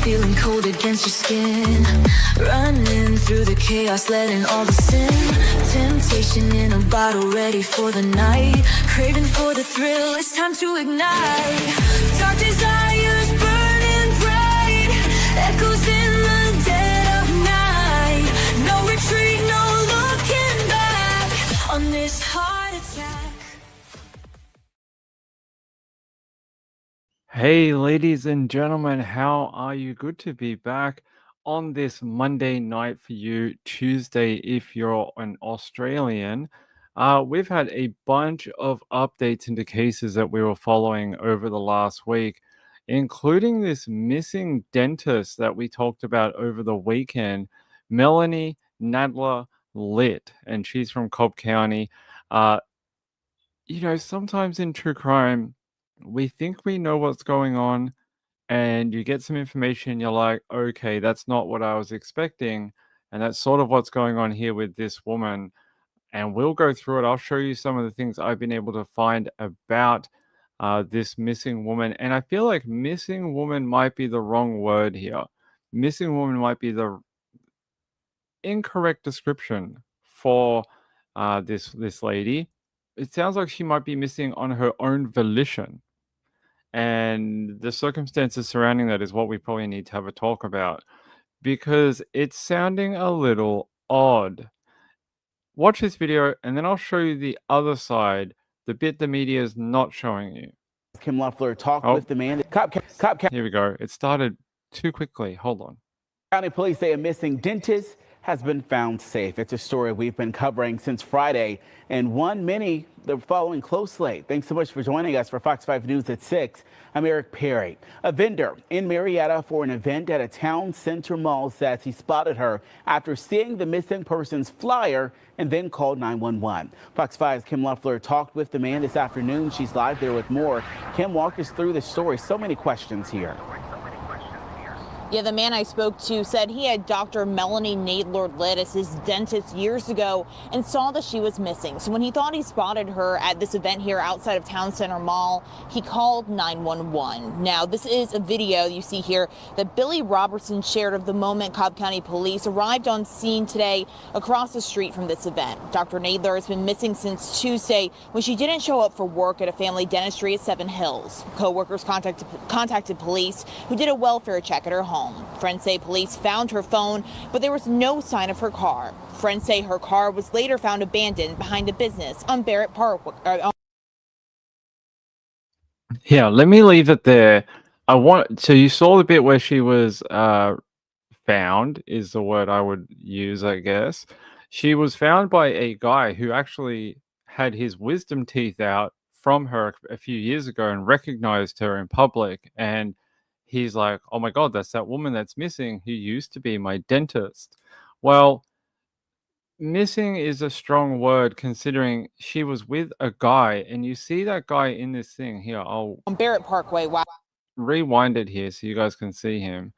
feeling cold against your skin. Running through the chaos, letting all the sin. Temptation in a bottle, ready for the night. Craving for the thrill, it's time to ignite. Dark desires burning bright. Echoes in the dead of night. No retreat, no looking back on this heart attack. Hey, ladies and gentlemen, how are you? Good to be back on this Monday night for you, Tuesday if you're an Australian. We've had a bunch of updates into cases that we were following over the last week, including this missing dentist that we talked about over the weekend, Melanie Nadler Lit, and she's from Cobb County. Uh, sometimes in true crime, we think we know what's going on, and you get some information, you're like, okay, that's not what I was expecting. And that's sort of what's going on here with this woman. And we'll go through it. I'll show you some of the things I've been able to find about this missing woman. And I feel like missing woman might be the wrong word here. Missing woman might be the incorrect description for this lady. It sounds like she might be missing on her own volition. And the circumstances surrounding that is what we probably need to have a talk about, because it's sounding a little odd. Watch this video and then I'll show you the other side, the bit the media is not showing you. Kim Loeffler talked with the man. Here we go. It started too quickly. Hold on. County police say a missing dentist has been found safe. It's a story we've been covering since Friday, and one many they're following closely. Thanks so much for joining us for Fox 5 News at 6. I'm Eric Perry. A vendor in Marietta for an event at a town center mall says he spotted her after seeing the missing person's flyer and then called 911. Fox 5's Kim Loeffler talked with the man this afternoon. She's live there with more. Kim, walk us through the story. So many questions here. Yeah, the man I spoke to said he had Dr. Melanie Nadler Lit as his dentist years ago and saw that she was missing. So when he thought he spotted her at this event here outside of Town Center Mall, he called 911. Now, this is a video you see here that Billy Robertson shared of the moment Cobb County police arrived on scene today across the street from this event. Dr. Nadler has been missing since Tuesday when she didn't show up for work at a family dentistry at Seven Hills. Co-workers contacted police, who did a welfare check at her home. Friends say police found her phone, but there was no sign of her car. Friends say her car was later found abandoned behind a business on Barrett Park. Yeah, let me leave it there. So you saw the bit where she was found, is the word I would use, I guess. She was found by a guy who actually had his wisdom teeth out from her a few years ago and recognized her in public. And he's like, oh my God, that's that woman that's missing who used to be my dentist. Well, missing is a strong word considering she was with a guy, and you see that guy in this thing here. I'll on Barrett Parkway. Wow. Rewind it here so you guys can see him.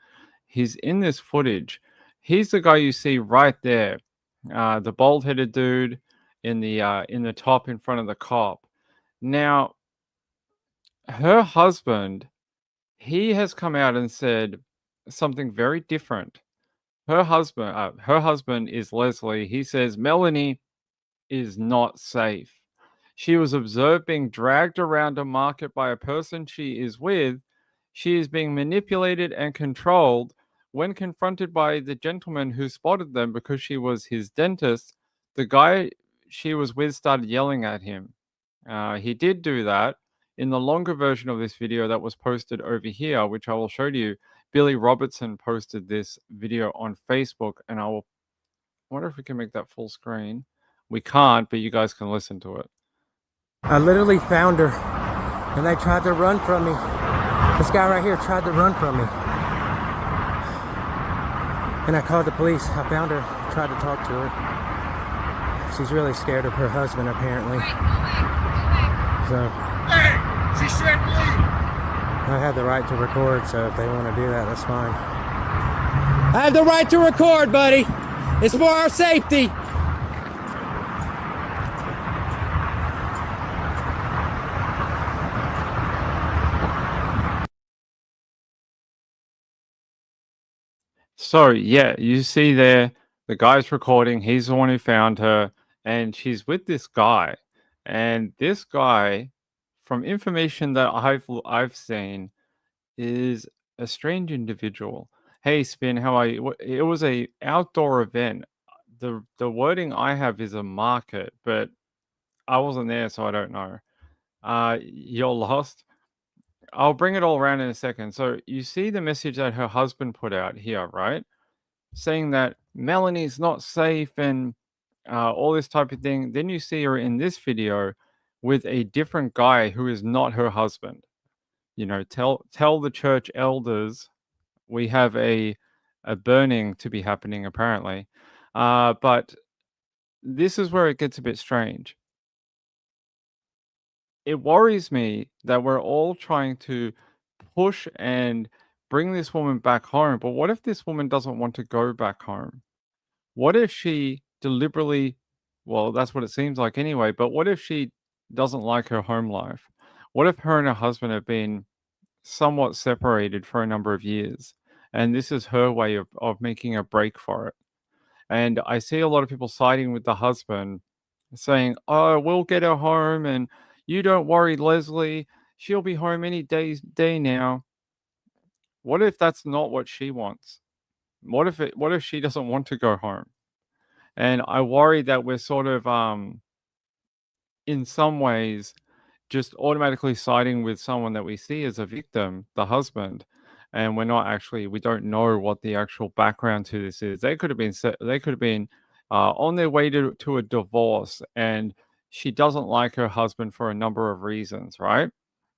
He's in this footage. He's the guy you see right there, the bald-headed dude in the top in front of the cop. Now, her husband, he has come out and said something very different. Her husband is Leslie. He says Melanie is not safe. She was observed being dragged around a market by a person she is with. She is being manipulated and controlled. When confronted by the gentleman who spotted them because she was his dentist, the guy she was with started yelling at him. He did do that. In the longer version of this video that was posted over here, which I will show you, Billy Robertson posted this video on Facebook, and I wonder if we can make that full screen. We can't, but you guys can listen to it. I literally found her, and they tried to run from me. This guy right here tried to run from me. And I called the police. I found her, tried to talk to her. She's really scared of her husband, apparently. So, she said leave. I have the right to record, so if they want to do that, that's fine. I have the right to record, buddy. It's for our safety. So, yeah, you see there, the guy's recording. He's the one who found her, and she's with this guy. And this guy, from information that I've seen, is a strange individual. Hey, Spin, how are you? It was a outdoor event. The wording I have is a market, but I wasn't there, so I don't know. You're lost. I'll bring it all around in a second. So you see the message that her husband put out here, right? Saying that Melanie's not safe and all this type of thing. Then you see her in this video with a different guy who is not her husband. You know, tell the church elders we have a burning to be happening apparently. But this is where it gets a bit strange. It worries me that we're all trying to push and bring this woman back home. But what if this woman doesn't want to go back home? What if she deliberately, well, that's what it seems like anyway, but what if she doesn't like her home life? What if her and her husband have been somewhat separated for a number of years? And this is her way of making a break for it. And I see a lot of people siding with the husband saying, "Oh, we'll get her home and you don't worry, Leslie. She'll be home any day now." What if that's not what she wants? What if she doesn't want to go home? And I worry that we're sort of in some ways just automatically siding with someone that we see as a victim, the husband, and we don't know what the actual background to this is. They could have been on their way to a divorce, and she doesn't like her husband for a number of reasons, right?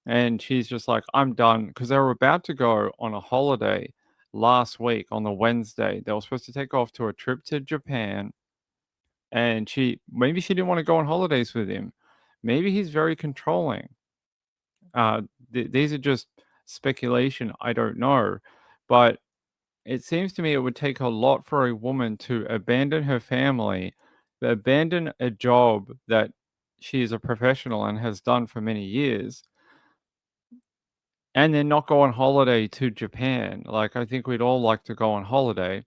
And she's just like, I'm done, because they were about to go on a holiday last week on the Wednesday. They were supposed to take off to a trip to Japan, and she didn't want to go on holidays with him. Maybe he's very controlling. These are just speculation. I don't know, but it seems to me it would take a lot for a woman to abandon her family, abandon a job that she is a professional and has done for many years, and then not go on holiday to Japan. Like, I think we'd all like to go on holiday,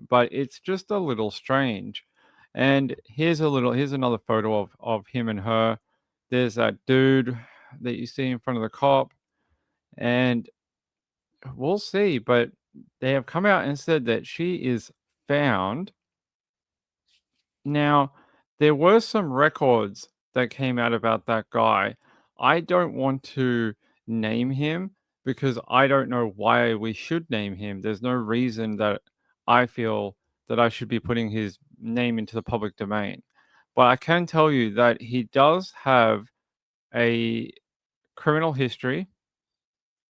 but it's just a little strange. And here's another photo of him and her. There's that dude that you see in front of the cop, and we'll see. But they have come out and said that she is found. Now, there were some records that came out about that guy. I don't want to name him because I don't know why we should name him. There's no reason that I feel that I should be putting his name into the public domain. But I can tell you that he does have a criminal history.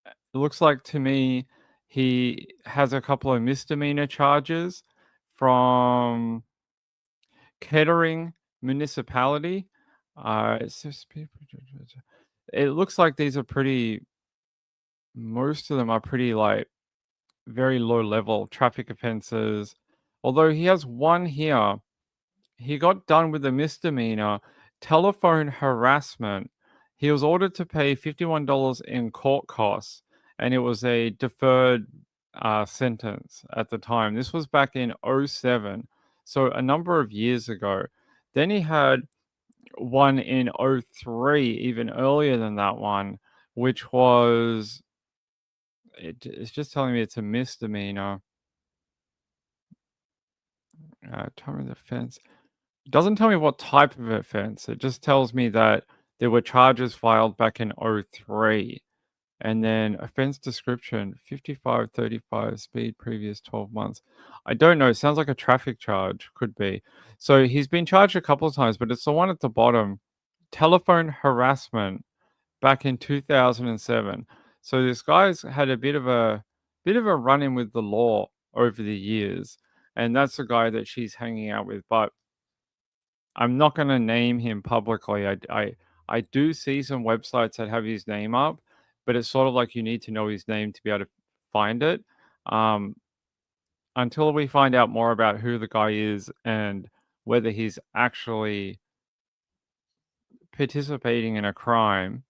It looks like to me he has a couple of misdemeanor charges from Kettering municipality. It looks like these are most of them are pretty like very low level traffic offenses. Although he has one here, he got done with a misdemeanor, telephone harassment. He was ordered to pay $51 in court costs, and it was a deferred sentence at the time. This was back in '07, so a number of years ago. Then he had one in '03, even earlier than that one, which was it's just telling me it's a misdemeanor. Time of the offense. It doesn't tell me what type of offense. It just tells me that there were charges filed back in '03. And then offense description 5535 speed previous 12 months. I don't know. It sounds like a traffic charge. Could be. So he's been charged a couple of times, but it's the one at the bottom. Telephone harassment back in 2007. So this guy's had a bit of a run in with the law over the years. And that's the guy that she's hanging out with. But I'm not going to name him publicly. I do see some websites that have his name up, but it's sort of like you need to know his name to be able to find it. Um, until we find out more about who the guy is and whether he's actually participating in a crime,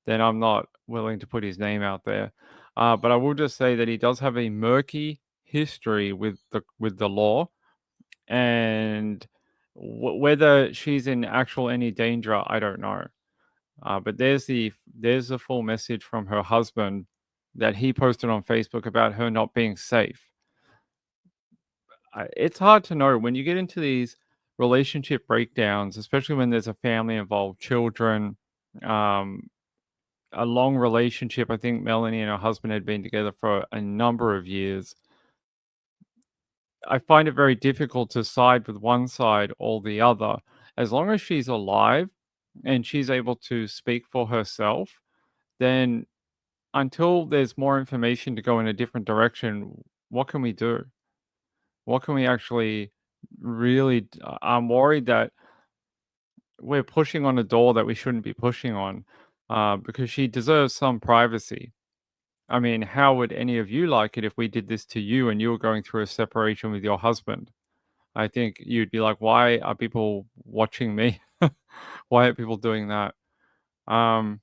then I'm not willing to put his name out there. But I will just say that he does have a murky history with the law, and whether she's in actual any danger, I don't know. But there's the full message from her husband that he posted on Facebook about her not being safe. It's hard to know when you get into these relationship breakdowns, especially when there's a family involved, children, um, a long relationship. I think Melanie and her husband had been together for a number of years. I find it very difficult to side with one side or the other. As long as she's alive and she's able to speak for herself, then until there's more information to go in a different direction, what can we do? What can we actually really? I'm worried that we're pushing on a door that we shouldn't be pushing on, because she deserves some privacy. I mean, how would any of you like it if we did this to you and you were going through a separation with your husband? I think you'd be like, why are people watching me? Why are people doing that? Um,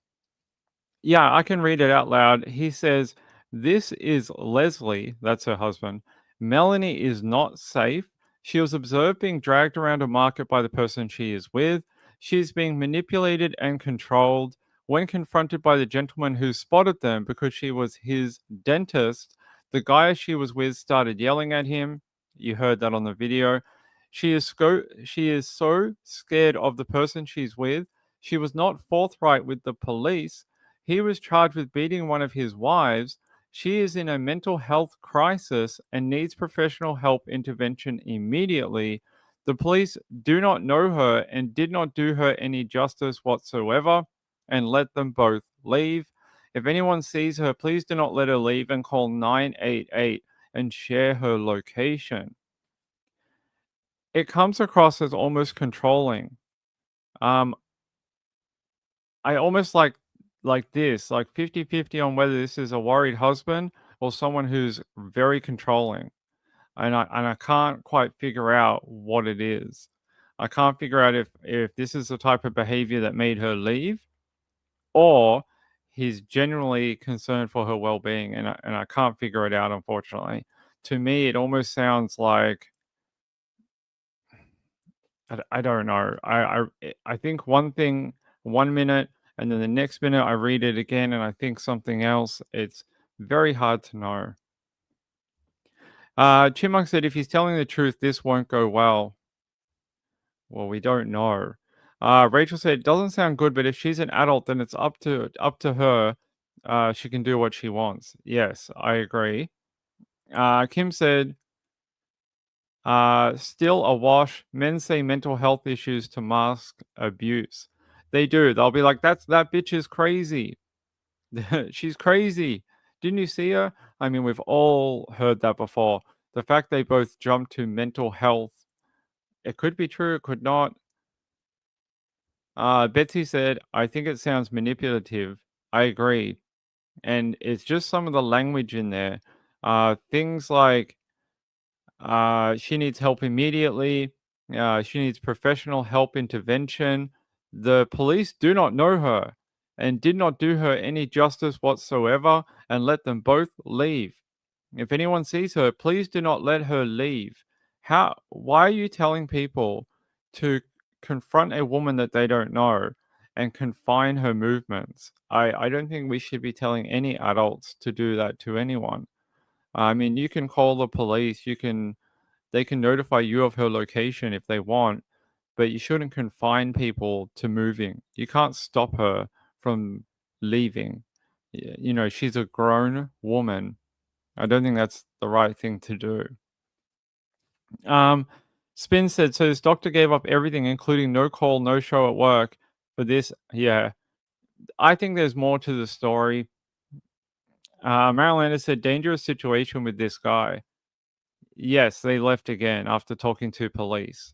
Yeah, I can read it out loud. He says, "This is Leslie, that's her husband. Melanie is not safe. She was observed being dragged around a market by the person she is with. She is being manipulated and controlled. When confronted by the gentleman who spotted them because she was his dentist, the guy she was with started yelling at him. You heard that on the video. She is so scared of the person she's with. She was not forthright with the police. He was charged with beating one of his wives. She is in a mental health crisis and needs professional help intervention immediately. The police do not know her and did not do her any justice whatsoever and let them both leave. If anyone sees her, please do not let her leave and call 988 and share her location." It comes across as almost controlling. Um, I almost like this, like 50-50 on whether this is a worried husband or someone who's very controlling. And I can't quite figure out what it is. I can't figure out if this is the type of behavior that made her leave or he's genuinely concerned for her well-being, and I can't figure it out, unfortunately. To me, it almost sounds like I don't know. I think one thing 1 minute, and then the next minute I read it again and I think something else. It's very hard to know. Chipmunk said, "If he's telling the truth, this won't go well." Well, we don't know. Rachel said, "Doesn't sound good, but if she's an adult, then it's up to her. She can do what she wants." Yes, I agree. Kim said, "Still a wash. Men say mental health issues to mask abuse. They do. They'll be like, that bitch is crazy. She's crazy. Didn't you see her?" I mean, we've all heard that before. The fact they both jumped to mental health, it could be true, it could not. Betsy said, "I think it sounds manipulative." I agree. And it's just some of the language in there. Things like, she needs help immediately. She needs professional help intervention. The police do not know her and did not do her any justice whatsoever and let them both leave. If anyone sees her, please do not let her leave. Why are you telling people to confront a woman that they don't know and confine her movements? I don't think we should be telling any adults to do that to anyone. I mean, you can call the police, they can notify you of her location if they want, but you shouldn't confine people to moving. You can't stop her from leaving. You know, she's a grown woman. I don't think that's the right thing to do. Um, Spin said, "So this doctor gave up everything, including no call, no show at work for this." Yeah, I think there's more to the story. Marilyn said, "Dangerous situation with this guy." Yes, they left again after talking to police.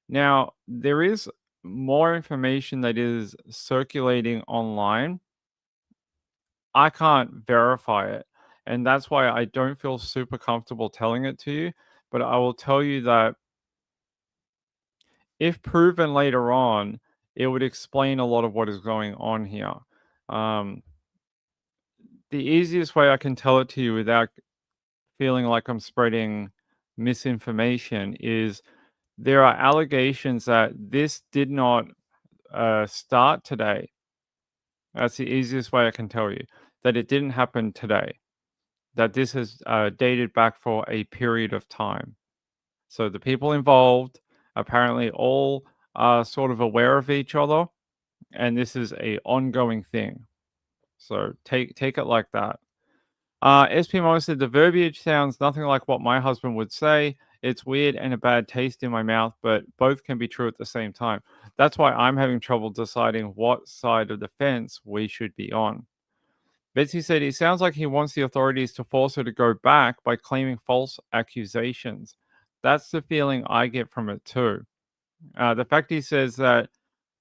Now, there is more information that is circulating online. I can't verify it, and that's why I don't feel super comfortable telling it to you, but I will tell you that if proven later on, it would explain a lot of what is going on here. Um, the easiest way I can tell it to you without feeling like I'm spreading misinformation is there are allegations that this did not start today. That's the easiest way I can tell you, that it didn't happen today, that this has dated back for a period of time. So the people involved apparently all are sort of aware of each other, and this is a ongoing thing. So take it like that. SP Mo said the verbiage sounds nothing like what my husband would say. It's weird and a bad taste in my mouth, but both can be true at the same time. That's why I'm having trouble deciding what side of the fence we should be on. Betsy said it sounds like he wants the authorities to force her to go back by claiming false accusations. That's the feeling I get from it too. The fact he says that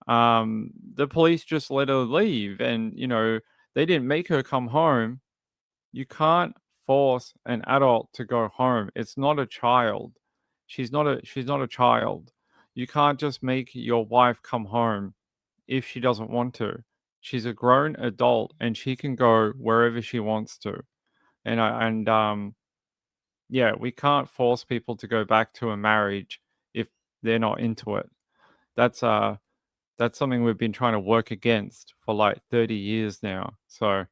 the police just let her leave and, they didn't make her come home. You can't force an adult to go home. It's not a child. She's not a child. You can't just make your wife come home if she doesn't want to. She's a grown adult and she can go wherever she wants to. Yeah, we can't force people to go back to a marriage if they're not into it. That's something we've been trying to work against for like 30 years now. So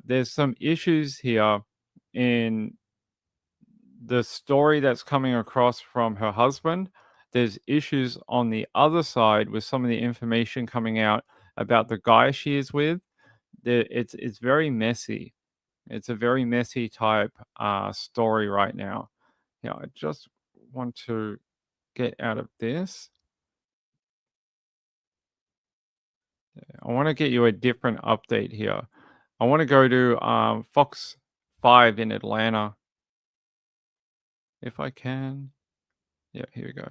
there's some issues here in the story that's coming across from her husband. There's issues on the other side with some of the information coming out about the guy she is with. It's very messy. It's a very messy type story right now. Yeah, I just want to get out of this. I want to get you a different update here. I want to go to Fox 5 in Atlanta. If I can. Yeah, here we go.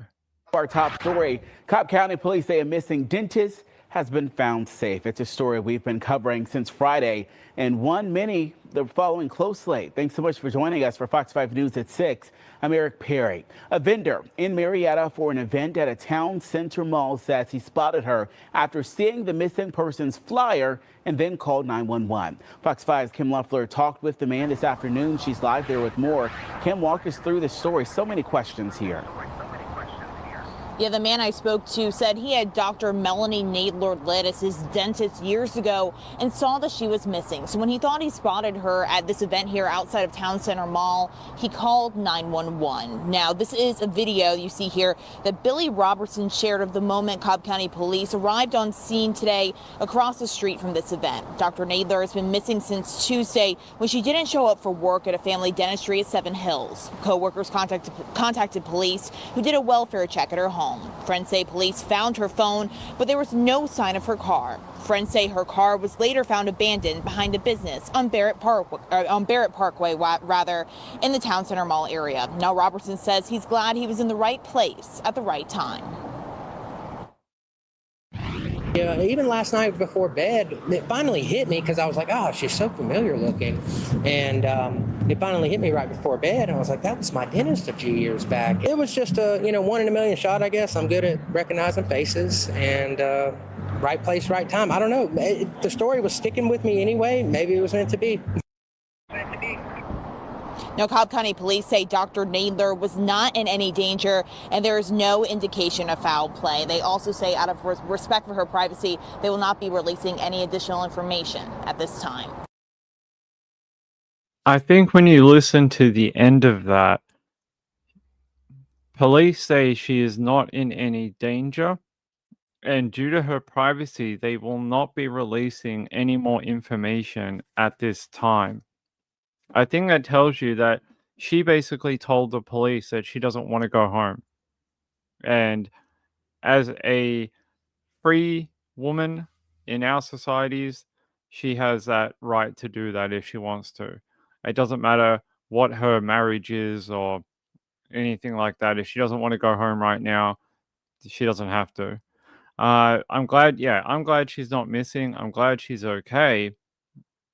Our top story, Cobb County police say a missing dentist has been found safe. It's a story we've been covering since Friday, and one many they're following closely. Thanks so much for joining us for Fox 5 News at 6. I'm Eric Perry. A vendor in Marietta for an event at a town center mall says he spotted her after seeing the missing person's flyer and then called 911. Fox 5's Kim Luffler talked with the man this afternoon. She's live there with more. Kim, walk us through the story. So many questions here. Yeah, the man I spoke to said he had Dr. Melanie Nadler lit as his dentist years ago and saw that she was missing. So when he thought he spotted her at this event here outside of Town Center Mall, he called 911. Now, this is a video you see here that Billy Robertson shared of the moment Cobb County police arrived on scene today across the street from this event. Dr. Nadler has been missing since Tuesday when she didn't show up for work at a family dentistry at Seven Hills. Co-workers contacted police, who did a welfare check at her home. Friends say police found her phone, but there was no sign of her car. Friends say her car was later found abandoned behind a business on Barrett Parkway, in the Town Center Mall area. Now Robertson says he's glad he was in the right place at the right time. Yeah, even last night before bed, it finally hit me because I was like, oh, she's so familiar looking. And it finally hit me right before bed. And I was like, that was my dentist a few years back. It was just a, 1 in a million shot, I guess. I'm good at recognizing faces and right place, right time. I don't know. The story was sticking with me anyway. Maybe it was meant to be. Now, Cobb County police say Dr. Nadler was not in any danger, and there is no indication of foul play. They also say out of respect for her privacy, they will not be releasing any additional information at this time. I think when you listen to the end of that, police say she is not in any danger, and due to her privacy, they will not be releasing any more information at this time. I think that tells you that she basically told the police that she doesn't want to go home. And as a free woman in our societies, she has that right to do that if she wants to. It doesn't matter what her marriage is or anything like that. If she doesn't want to go home right now, she doesn't have to. I'm glad she's not missing. I'm glad she's okay.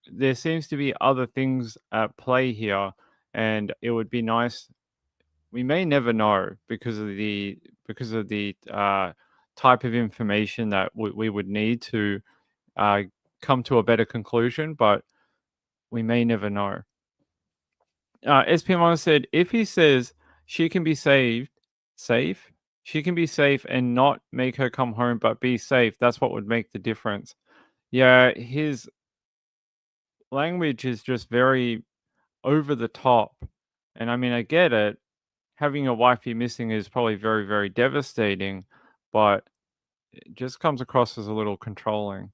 There seems to be other things at play here, and it would be nice. We may never know because of the type of information that we would need to come to a better conclusion, but we may never know. SPMO said if he says she can be safe, she can be safe and not make her come home, but be safe. That's what would make the difference. Yeah, his language is just very over the top. And I mean, I get it. Having a wife be missing is probably very, very devastating, but it just comes across as a little controlling.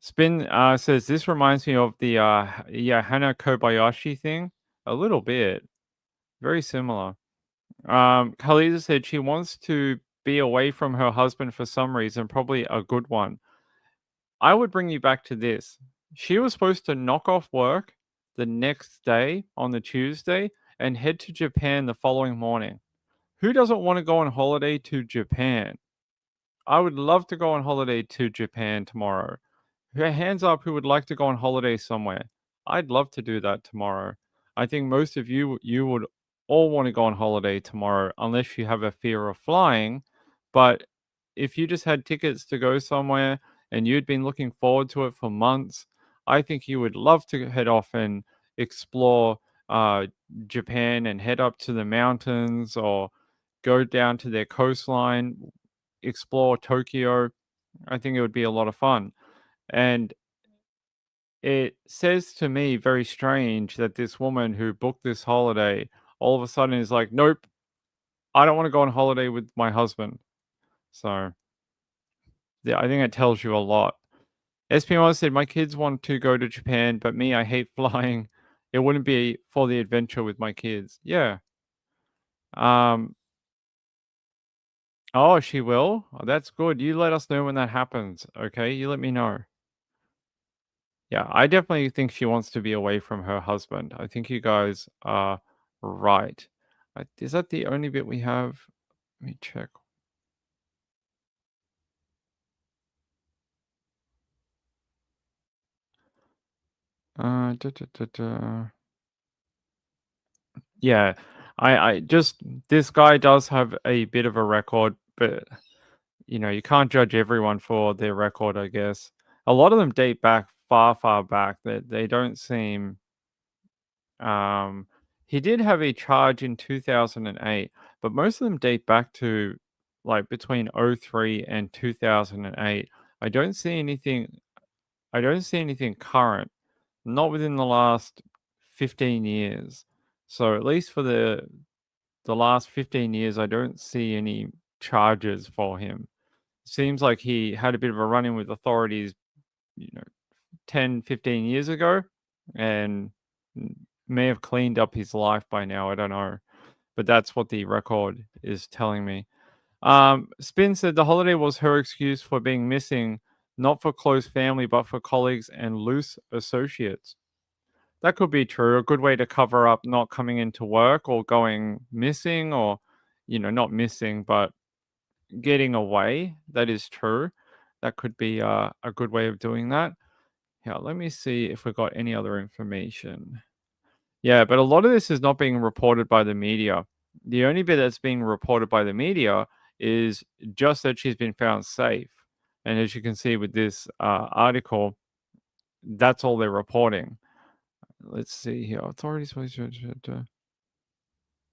Spin says this reminds me of the Hana Kobayashi thing a little bit, very similar. Khalida said she wants to be away from her husband for some reason, probably a good one. I would bring you back to this. She was supposed to knock off work the next day on the Tuesday and head to Japan the following morning. Who doesn't want to go on holiday to Japan? I would love to go on holiday to Japan tomorrow. Hands up who would like to go on holiday somewhere. I'd love to do that tomorrow. I think most of you would all want to go on holiday tomorrow unless you have a fear of flying. But if you just had tickets to go somewhere and you'd been looking forward to it for months, I think you would love to head off and explore Japan and head up to the mountains or go down to their coastline, explore Tokyo. I think it would be a lot of fun. And it says to me very strange that this woman who booked this holiday all of a sudden is like, nope, I don't want to go on holiday with my husband. So yeah, I think it tells you a lot. SPMO said, my kids want to go to Japan, but me, I hate flying. It wouldn't be for the adventure with my kids. Yeah. Oh, she will? Oh, that's good. You let us know when that happens, okay? You let me know. Yeah, I definitely think she wants to be away from her husband. I think you guys are right. Is that the only bit we have? Let me check. Da, da, da, da. Yeah, I just this guy does have a bit of a record, but you know, you can't judge everyone for their record, I guess. A lot of them date back far, far back. That they don't seem he did have a charge in 2008, but most of them date back to like between '03 and 2008. I don't see anything I don't see anything current, not within the last 15 years. So at least for the last 15 years, I don't see any charges for him. Seems like he had a bit of a run-in with authorities, you know, 10, 15 years ago and may have cleaned up his life by now. I don't know. But that's what the record is telling me. Spin said the holiday was her excuse for being missing, not for close family, but for colleagues and loose associates. That could be true. A good way to cover up not coming into work or going missing or, you know, not missing, but getting away. That is true. That could be a good way of doing that. Yeah, let me see if we've got any other information. Yeah, but a lot of this is not being reported by the media. The only bit that's being reported by the media is just that she's been found safe. And as you can see with this article, that's all they're reporting. Let's see here. Authorities.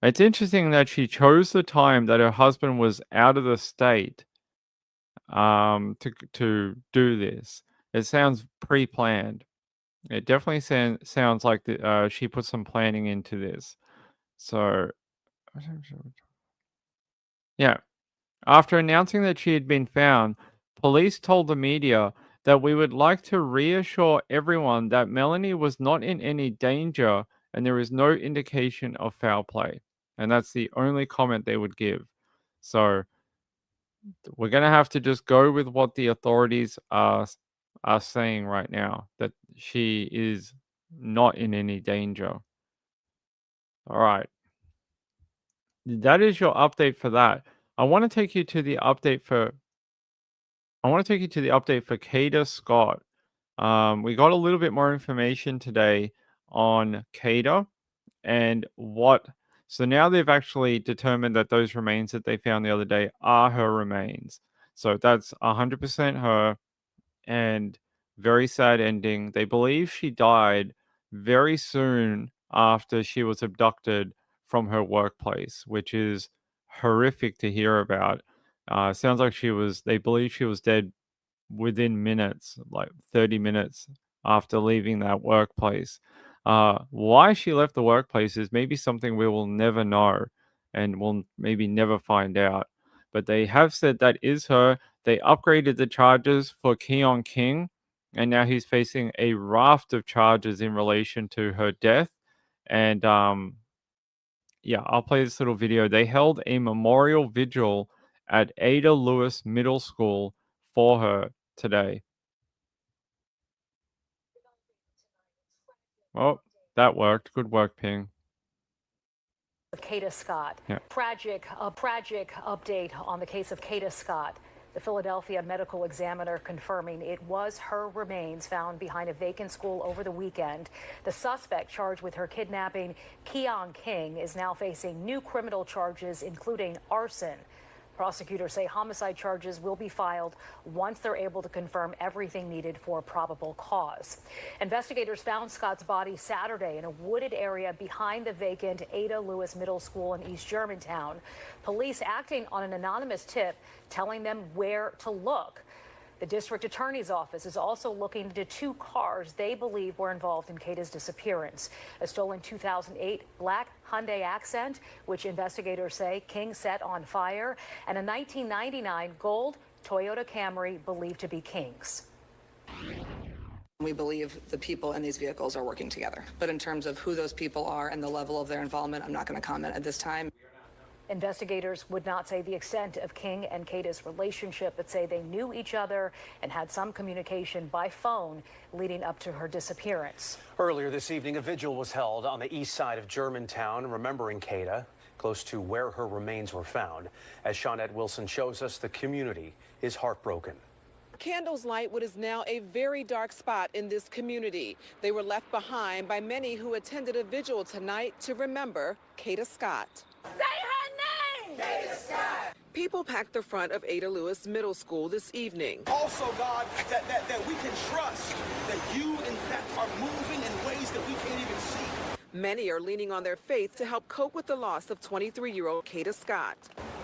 It's interesting that she chose the time that her husband was out of the state to do this. It sounds pre-planned. It definitely sounds like she put some planning into this. So, yeah. After announcing that she had been found, police told the media that we would like to reassure everyone that Melanie was not in any danger and there is no indication of foul play. And that's the only comment they would give. So, we're going to have to just go with what the authorities are saying right now, that she is not in any danger. All right. That is your update for that. I want to take you to the update for Kada Scott. We got a little bit more information today on Kada and what. So now they've actually determined that those remains that they found the other day are her remains. So that's 100% her, and very sad ending. They believe she died very soon after she was abducted from her workplace, which is horrific to hear about. Sounds like they believe she was dead within minutes, like 30 minutes after leaving that workplace. Why she left the workplace is maybe something we will never know and we'll maybe never find out. But they have said that is her. They upgraded the charges for Keon King, and now he's facing a raft of charges in relation to her death. And yeah, I'll play this little video. They held a memorial vigil at Ada Lewis Middle School for her today. Oh, that worked. Good work, Ping. Kada Scott. Yeah. Tragic update on the case of Kada Scott. The Philadelphia medical examiner confirming it was her remains found behind a vacant school over the weekend. The suspect charged with her kidnapping, Keon King, is now facing new criminal charges, including arson. Prosecutors say homicide charges will be filed once they're able to confirm everything needed for probable cause. Investigators found Scott's body Saturday in a wooded area behind the vacant Ada Lewis Middle School in East Germantown. Police acting on an anonymous tip telling them where to look. The district attorney's office is also looking into 2 cars they believe were involved in Kada's disappearance. A stolen 2008 black Hyundai Accent, which investigators say King set on fire, and a 1999 gold Toyota Camry believed to be King's. We believe the people in these vehicles are working together. But in terms of who those people are and the level of their involvement, I'm not going to comment at this time. Investigators would not say the extent of King and Kada's relationship, but say they knew each other and had some communication by phone leading up to her disappearance. Earlier this evening, a vigil was held on the east side of Germantown, remembering Kada, close to where her remains were found. As Shawnette Wilson shows us, the community is heartbroken. Candles light what is now a very dark spot in this community. They were left behind by many who attended a vigil tonight to remember Kada Scott. Say her name! Kada Scott! People packed the front of Ada Lewis Middle School this evening. Also, God, that we can trust that you, in fact, are moving in ways that we can't even see. Many are leaning on their faith to help cope with the loss of 23-year-old Kada Scott.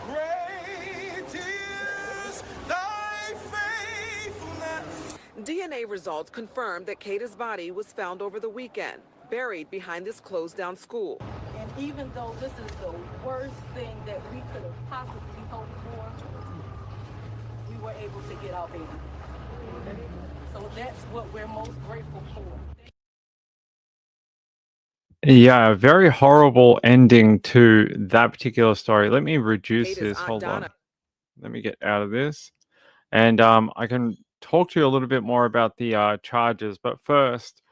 Great is thy faithfulness. DNA results confirmed that Kada's body was found over the weekend, buried behind this closed-down school. And even though this is the worst thing that we could have possibly hoped for, we were able to get our baby. So that's what we're most grateful for. Yeah, a very horrible ending to that particular story. Let me reduce this. Hold on. Let me get out of this. And I can talk to you a little bit more about the charges. But first,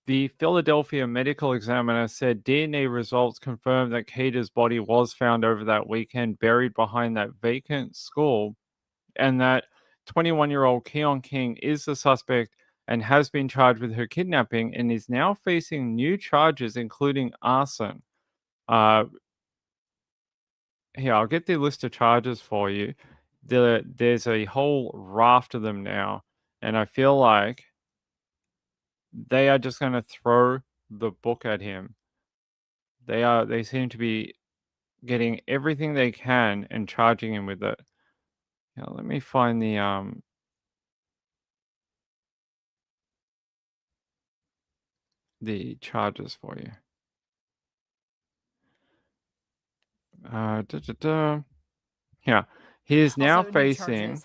the Philadelphia medical examiner said DNA results confirmed that Kada's body was found over that weekend, buried behind that vacant school, and that 21-year-old Keon King is the suspect and has been charged with her kidnapping and is now facing new charges, including arson. Here, I'll get the list of charges for you. There's a whole raft of them now, and I feel like they are just going to throw the book at him. They seem to be getting everything they can and charging him with it. Now, let me find the charges for you. Yeah, he is now facing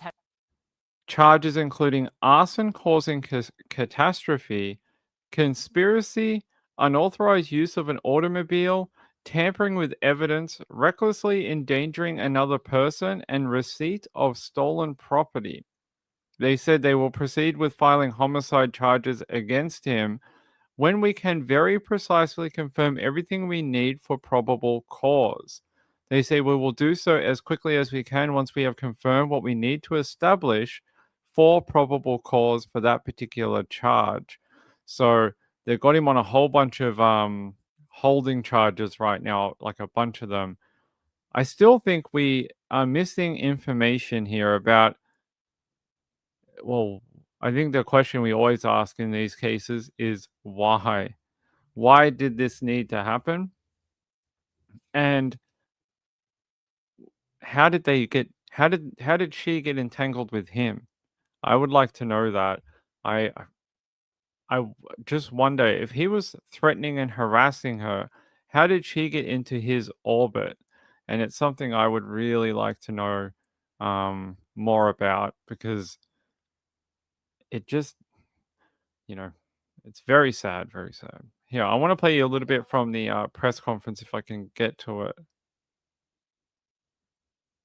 charges including arson causing catastrophe, conspiracy, unauthorized use of an automobile, tampering with evidence, recklessly endangering another person, and receipt of stolen property. They said they will proceed with filing homicide charges against him when we can very precisely confirm everything we need for probable cause. They say we will do so as quickly as we can once we have confirmed what we need to establish for probable cause for that particular charge. So they've got him on a whole bunch of holding charges right now, like a bunch of them. I still think we are missing information here about, well, I think the question we always ask in these cases is why? why did this need to happen? And how did she get entangled with him? I would like to know that. I just wonder if he was threatening and harassing her, how did she get into his orbit? And it's something I would really like to know more about, because it just, you know, it's very sad, very sad. Here, I want to play you a little bit from the press conference if I can get to it,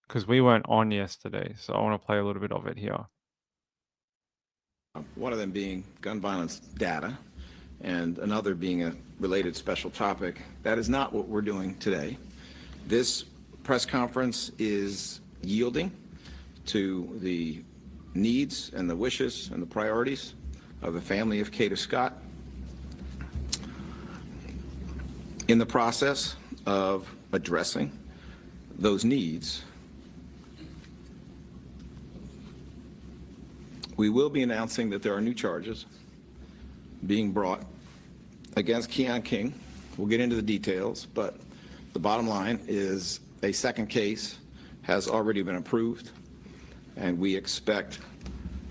because we weren't on yesterday. So I want to play a little bit of it here. One of them being gun violence data, and another being a related special topic. That is not what we're doing today. This press conference is yielding to the needs and the wishes and the priorities of the family of Kada Scott. In the process of addressing those needs, we will be announcing that there are new charges being brought against Keon King. We'll get into the details, but the bottom line is a second case has already been approved, and we expect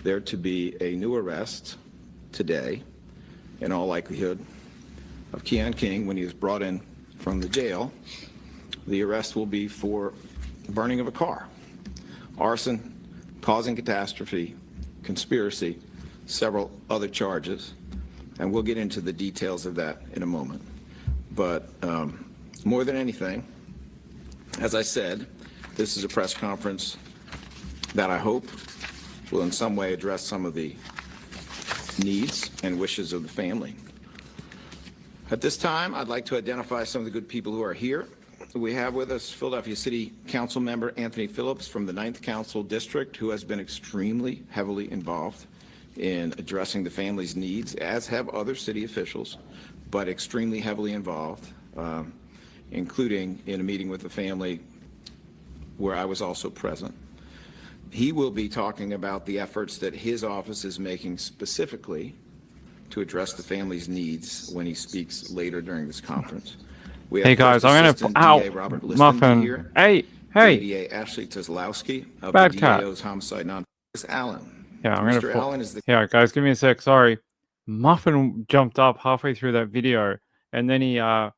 there to be a new arrest today, in all likelihood, of Keon King when he is brought in from the jail. The arrest will be for burning of a car, arson, causing catastrophe, conspiracy, several other charges, and we'll get into the details of that in a moment. But more than anything, as I said, this is a press conference that I hope will in some way address some of the needs and wishes of the family. At this time, I'd like to identify some of the good people who are here. We have with us Philadelphia City Council member Anthony Phillips from the 9th Council District, who has been extremely heavily involved in addressing the family's needs, as have other city officials, but extremely heavily involved, including in a meeting with the family where I was also present. He will be talking about the efforts that his office is making specifically to address the family's needs when he speaks later during this conference. We have Hey guys, I'm Assistant gonna DA Robert Liston muffin. here. Hey, DA Ashley Kozlowski of Bad the cat. DAO's Homicide Non. Allen. Yeah, I'm Mr. gonna. Allen is the Yeah, guys, give me a sec. Sorry, Muffin jumped up halfway through that video, and then I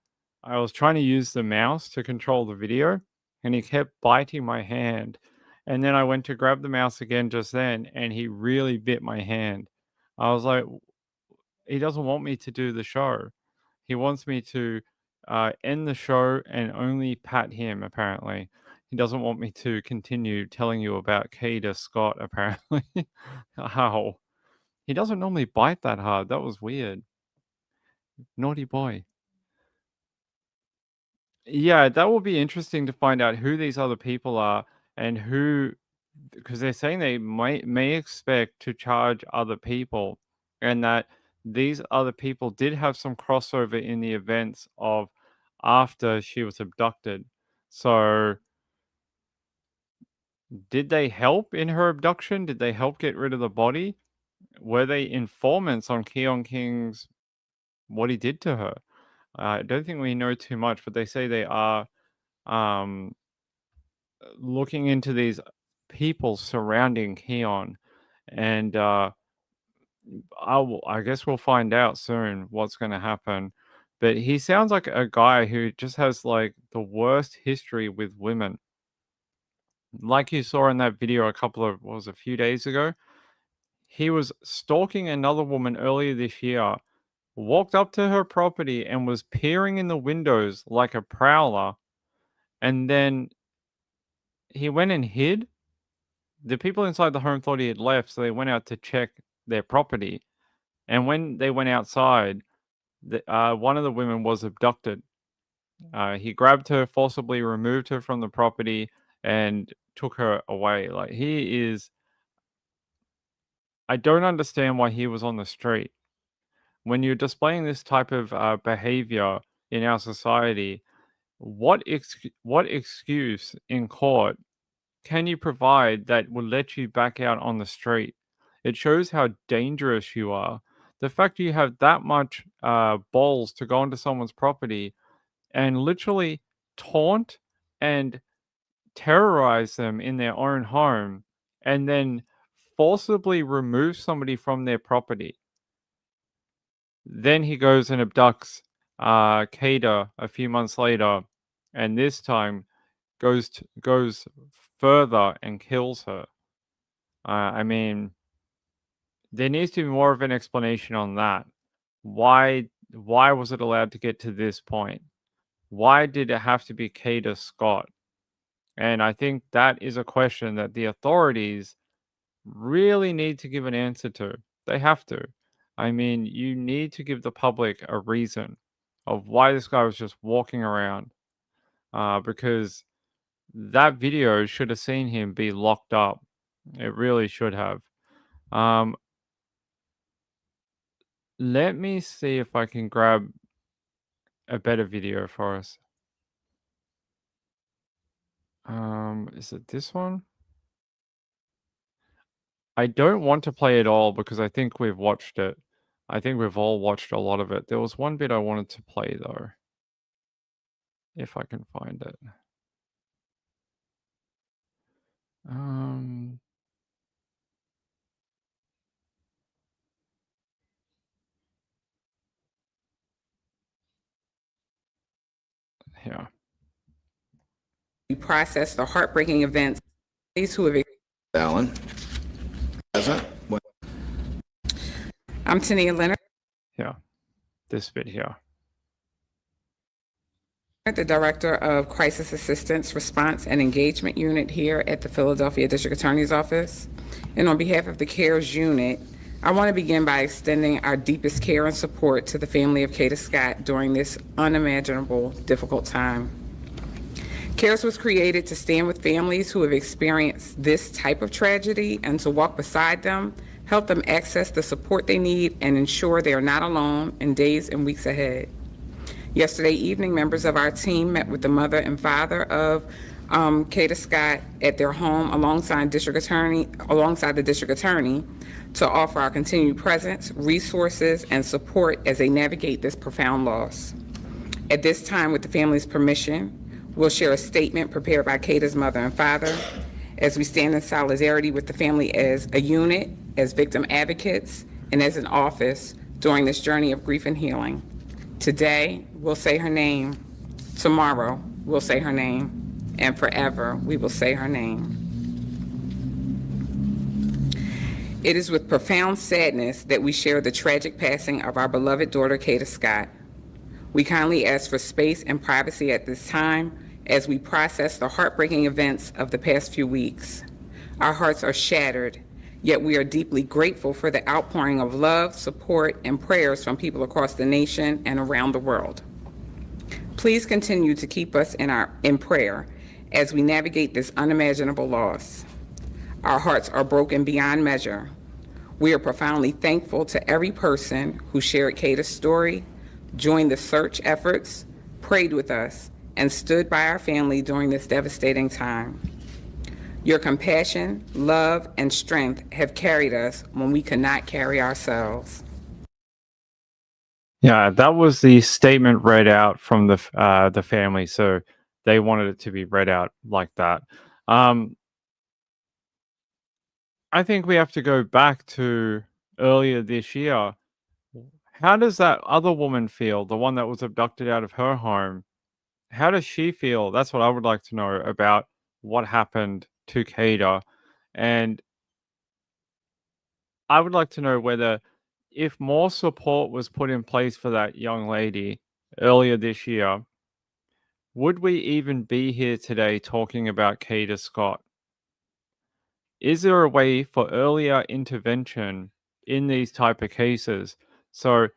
was trying to use the mouse to control the video, and he kept biting my hand. And then I went to grab the mouse again just then, and he really bit my hand. I was like, he doesn't want me to do the show. He wants me to end the show and only pat him, apparently. He doesn't want me to continue telling you about Kada Scott, apparently. How? He doesn't normally bite that hard. That was weird. Naughty boy. Yeah, that will be interesting to find out who these other people are and who, because they're saying they may expect to charge other people, and that these other people did have some crossover in the events of after she was abducted. So did they help in her abduction? Did they help get rid of the body? Were they informants on Keon King's, what he did to her? I don't think we know too much, but they say they are looking into these people surrounding Keon, and I guess we'll find out soon what's going to happen. But he sounds like a guy who just has like the worst history with women. Like you saw in that video a few days ago, he was stalking another woman earlier this year, walked up to her property and was peering in the windows like a prowler, and then he went and hid. The people inside the home thought he had left, so they went out to check their property. And when they went outside, one of the women was abducted. He grabbed her, forcibly removed her from the property, and took her away. Like, he is. I don't understand why he was on the street. When you're displaying this type of behavior in our society, what excuse in court can you provide that will let you back out on the street? It shows how dangerous you are, The fact you have that much balls to go into someone's property and literally taunt and terrorize them in their own home and then forcibly remove somebody from their property. Then he goes and abducts Kada a few months later, and this time goes further and kills her. I mean, there needs to be more of an explanation on that. Why was it allowed to get to this point? Why did it have to be Kada Scott? And I think that is a question that the authorities really need to give an answer to. They have to. I mean, you need to give the public a reason of why this guy was just walking around, because that video should have seen him be locked up. It really should have. Let me see if I can grab a better video for us. Is it this one? I don't want to play it all because I think we've watched it. I think we've all watched a lot of it. There was one bit I wanted to play though, if I can find it. Here. We process the heartbreaking events. These who have. Alan. Present. I'm Tania Leonard. Yeah, this bit here. The Director of Crisis Assistance, Response, and Engagement Unit here at the Philadelphia District Attorney's Office. And on behalf of the CARES Unit, I want to begin by extending our deepest care and support to the family of Kada Scott during this unimaginable, difficult time. CARES was created to stand with families who have experienced this type of tragedy and to walk beside them, help them access the support they need, and ensure they are not alone in days and weeks ahead. Yesterday evening, members of our team met with the mother and father of Kada Scott at their home alongside the district attorney to offer our continued presence, resources, and support as they navigate this profound loss. At this time, with the family's permission, we'll share a statement prepared by Kada's mother and father as we stand in solidarity with the family as a unit, as victim advocates, and as an office during this journey of grief and healing. Today, we'll say her name. Tomorrow, we'll say her name. And forever, we will say her name. It is with profound sadness that we share the tragic passing of our beloved daughter, Kada Scott. We kindly ask for space and privacy at this time as we process the heartbreaking events of the past few weeks. Our hearts are shattered, yet we are deeply grateful for the outpouring of love, support, and prayers from people across the nation and around the world. Please continue to keep us in prayer as we navigate this unimaginable loss. Our hearts are broken beyond measure. We are profoundly thankful to every person who shared Kada's story, joined the search efforts, prayed with us, and stood by our family during this devastating time. Your compassion, love, and strength have carried us when we could not carry ourselves. Yeah, that was the statement read out from the family, so they wanted it to be read out like that. I think we have to go back to earlier this year. How does that other woman feel, the one that was abducted out of her home? How does she feel? That's what I would like to know about what happened to Kada. And I would like to know whether, if more support was put in place for that young lady earlier this year, would we even be here today talking about Kada Scott? Is there a way for earlier intervention in these type of cases? So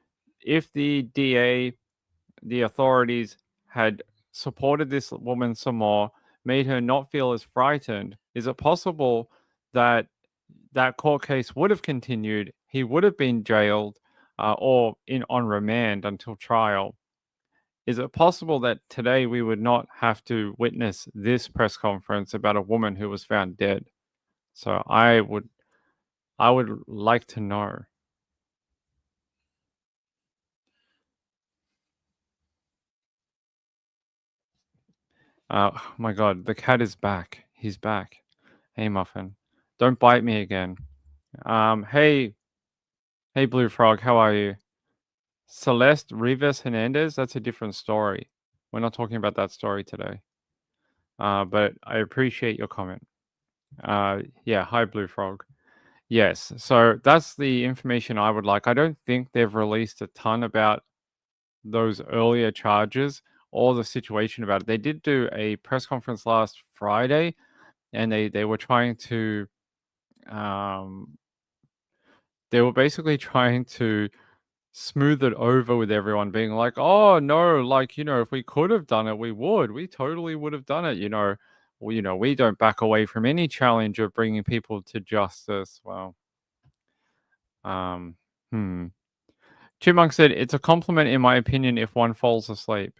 if the DA, the authorities had supported this woman some more, made her not feel as frightened, is it possible that that court case would have continued, he would have been jailed or on remand until trial? Is it possible that today we would not have to witness this press conference about a woman who was found dead? So I would like to know. My God, the cat is back. He's back. Hey, Muffin. Don't bite me again. Hey, Blue Frog, how are you? Celeste Rivas Hernandez, that's a different story. We're not talking about that story today. But I appreciate your comment. Yeah, hi, Blue Frog. Yes, so that's the information I would like. I don't think they've released a ton about those earlier charges or the situation about it. They did do a press conference last Friday, and they were trying to they were basically trying to smooth it over with everyone, being like, "Oh no, like, if we could have done it, we would. We totally would have done it. We don't back away from any challenge of bringing people to justice." Well, um, hmm. Chipmunk said, "It's a compliment, in my opinion, if one falls asleep."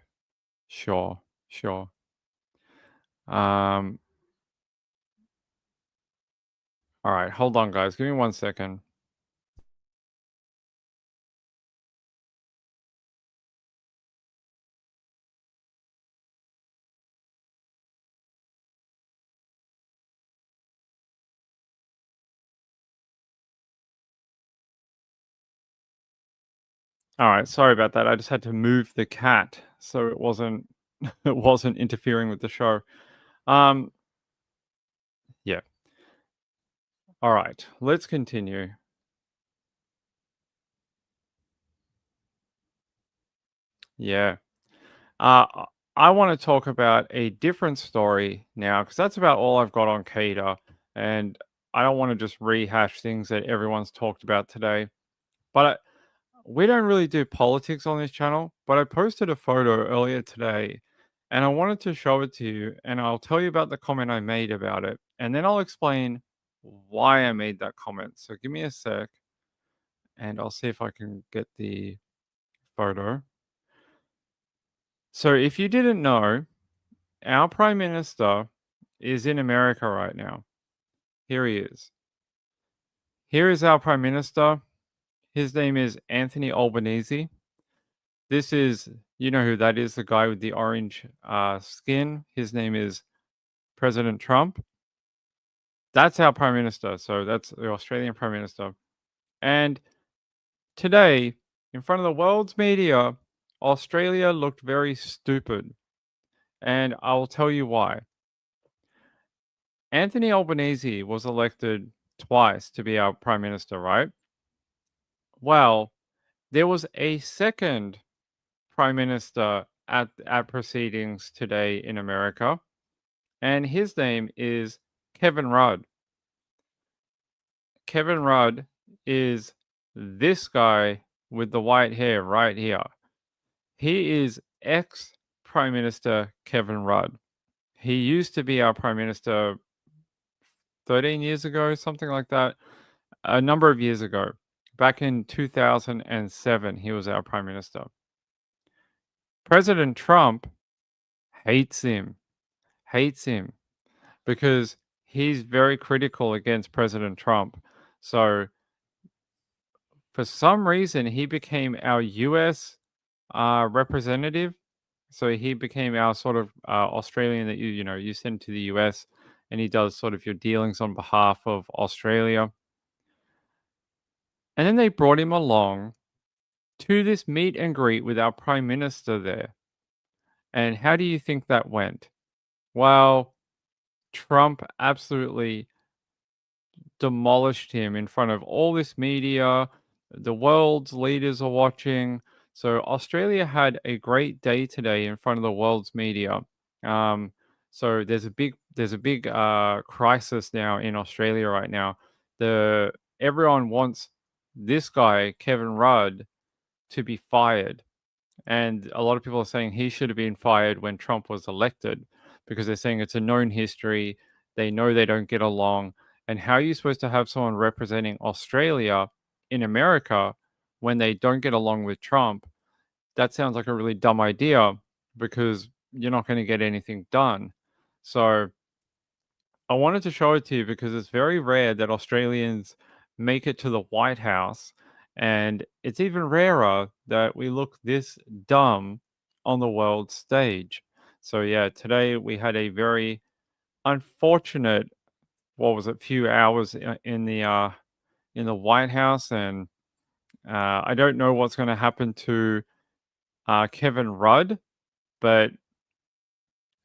Sure, sure. Um, all right, hold on, guys. Give me 1 second. All right, sorry about that. I just had to move the cat so it wasn't it wasn't interfering with the show. Um, yeah. All right, let's continue. Yeah. I want to talk about a different story now because that's about all I've got on Kada, and I don't want to just rehash things that everyone's talked about today. But we don't really do politics on this channel, but I posted a photo earlier today and I wanted to show it to you, and I'll tell you about the comment I made about it, and then I'll explain why I made that comment. So give me a sec and I'll see if I can get the photo. So if you didn't know, our Prime Minister is in America right now. Here he is. Here is our Prime Minister. His name is Anthony Albanese. This is, you know who that is, the guy with the orange skin. His name is President Trump. That's our Prime Minister. So that's the Australian Prime Minister. And today, in front of the world's media, Australia looked very stupid. And I'll tell you why. Anthony Albanese was elected twice to be our Prime Minister, right? Well, there was a second Prime Minister at proceedings today in America, and his name is Kevin Rudd. Kevin Rudd is this guy with the white hair right here. He is ex Prime Minister Kevin Rudd. He used to be our Prime Minister 13 years ago, something like that, a number of years ago. Back in 2007, he was our Prime Minister. President Trump hates him, because he's very critical against President Trump. So for some reason, he became our US representative. So he became our sort of Australian that you send to the US, and he does sort of your dealings on behalf of Australia. And then they brought him along to this meet and greet with our Prime Minister there. And how do you think that went? Well, Trump absolutely demolished him in front of all this media. The world's leaders are watching. So Australia had a great day today in front of the world's media. So there's a big crisis now in Australia right now. Everyone wants this guy Kevin Rudd to be fired, and a lot of people are saying he should have been fired when Trump was elected, because they're saying it's a known history. They know they don't get along. And how are you supposed to have someone representing Australia in America when they don't get along with Trump? That sounds like a really dumb idea, because you're not going to get anything done. So I wanted to show it to you because it's very rare that Australians make it to the White House. And it's even rarer that we look this dumb on the world stage. So yeah, today we had a very unfortunate, what was it, few hours in the White House, and I don't know what's going to happen to Kevin Rudd, but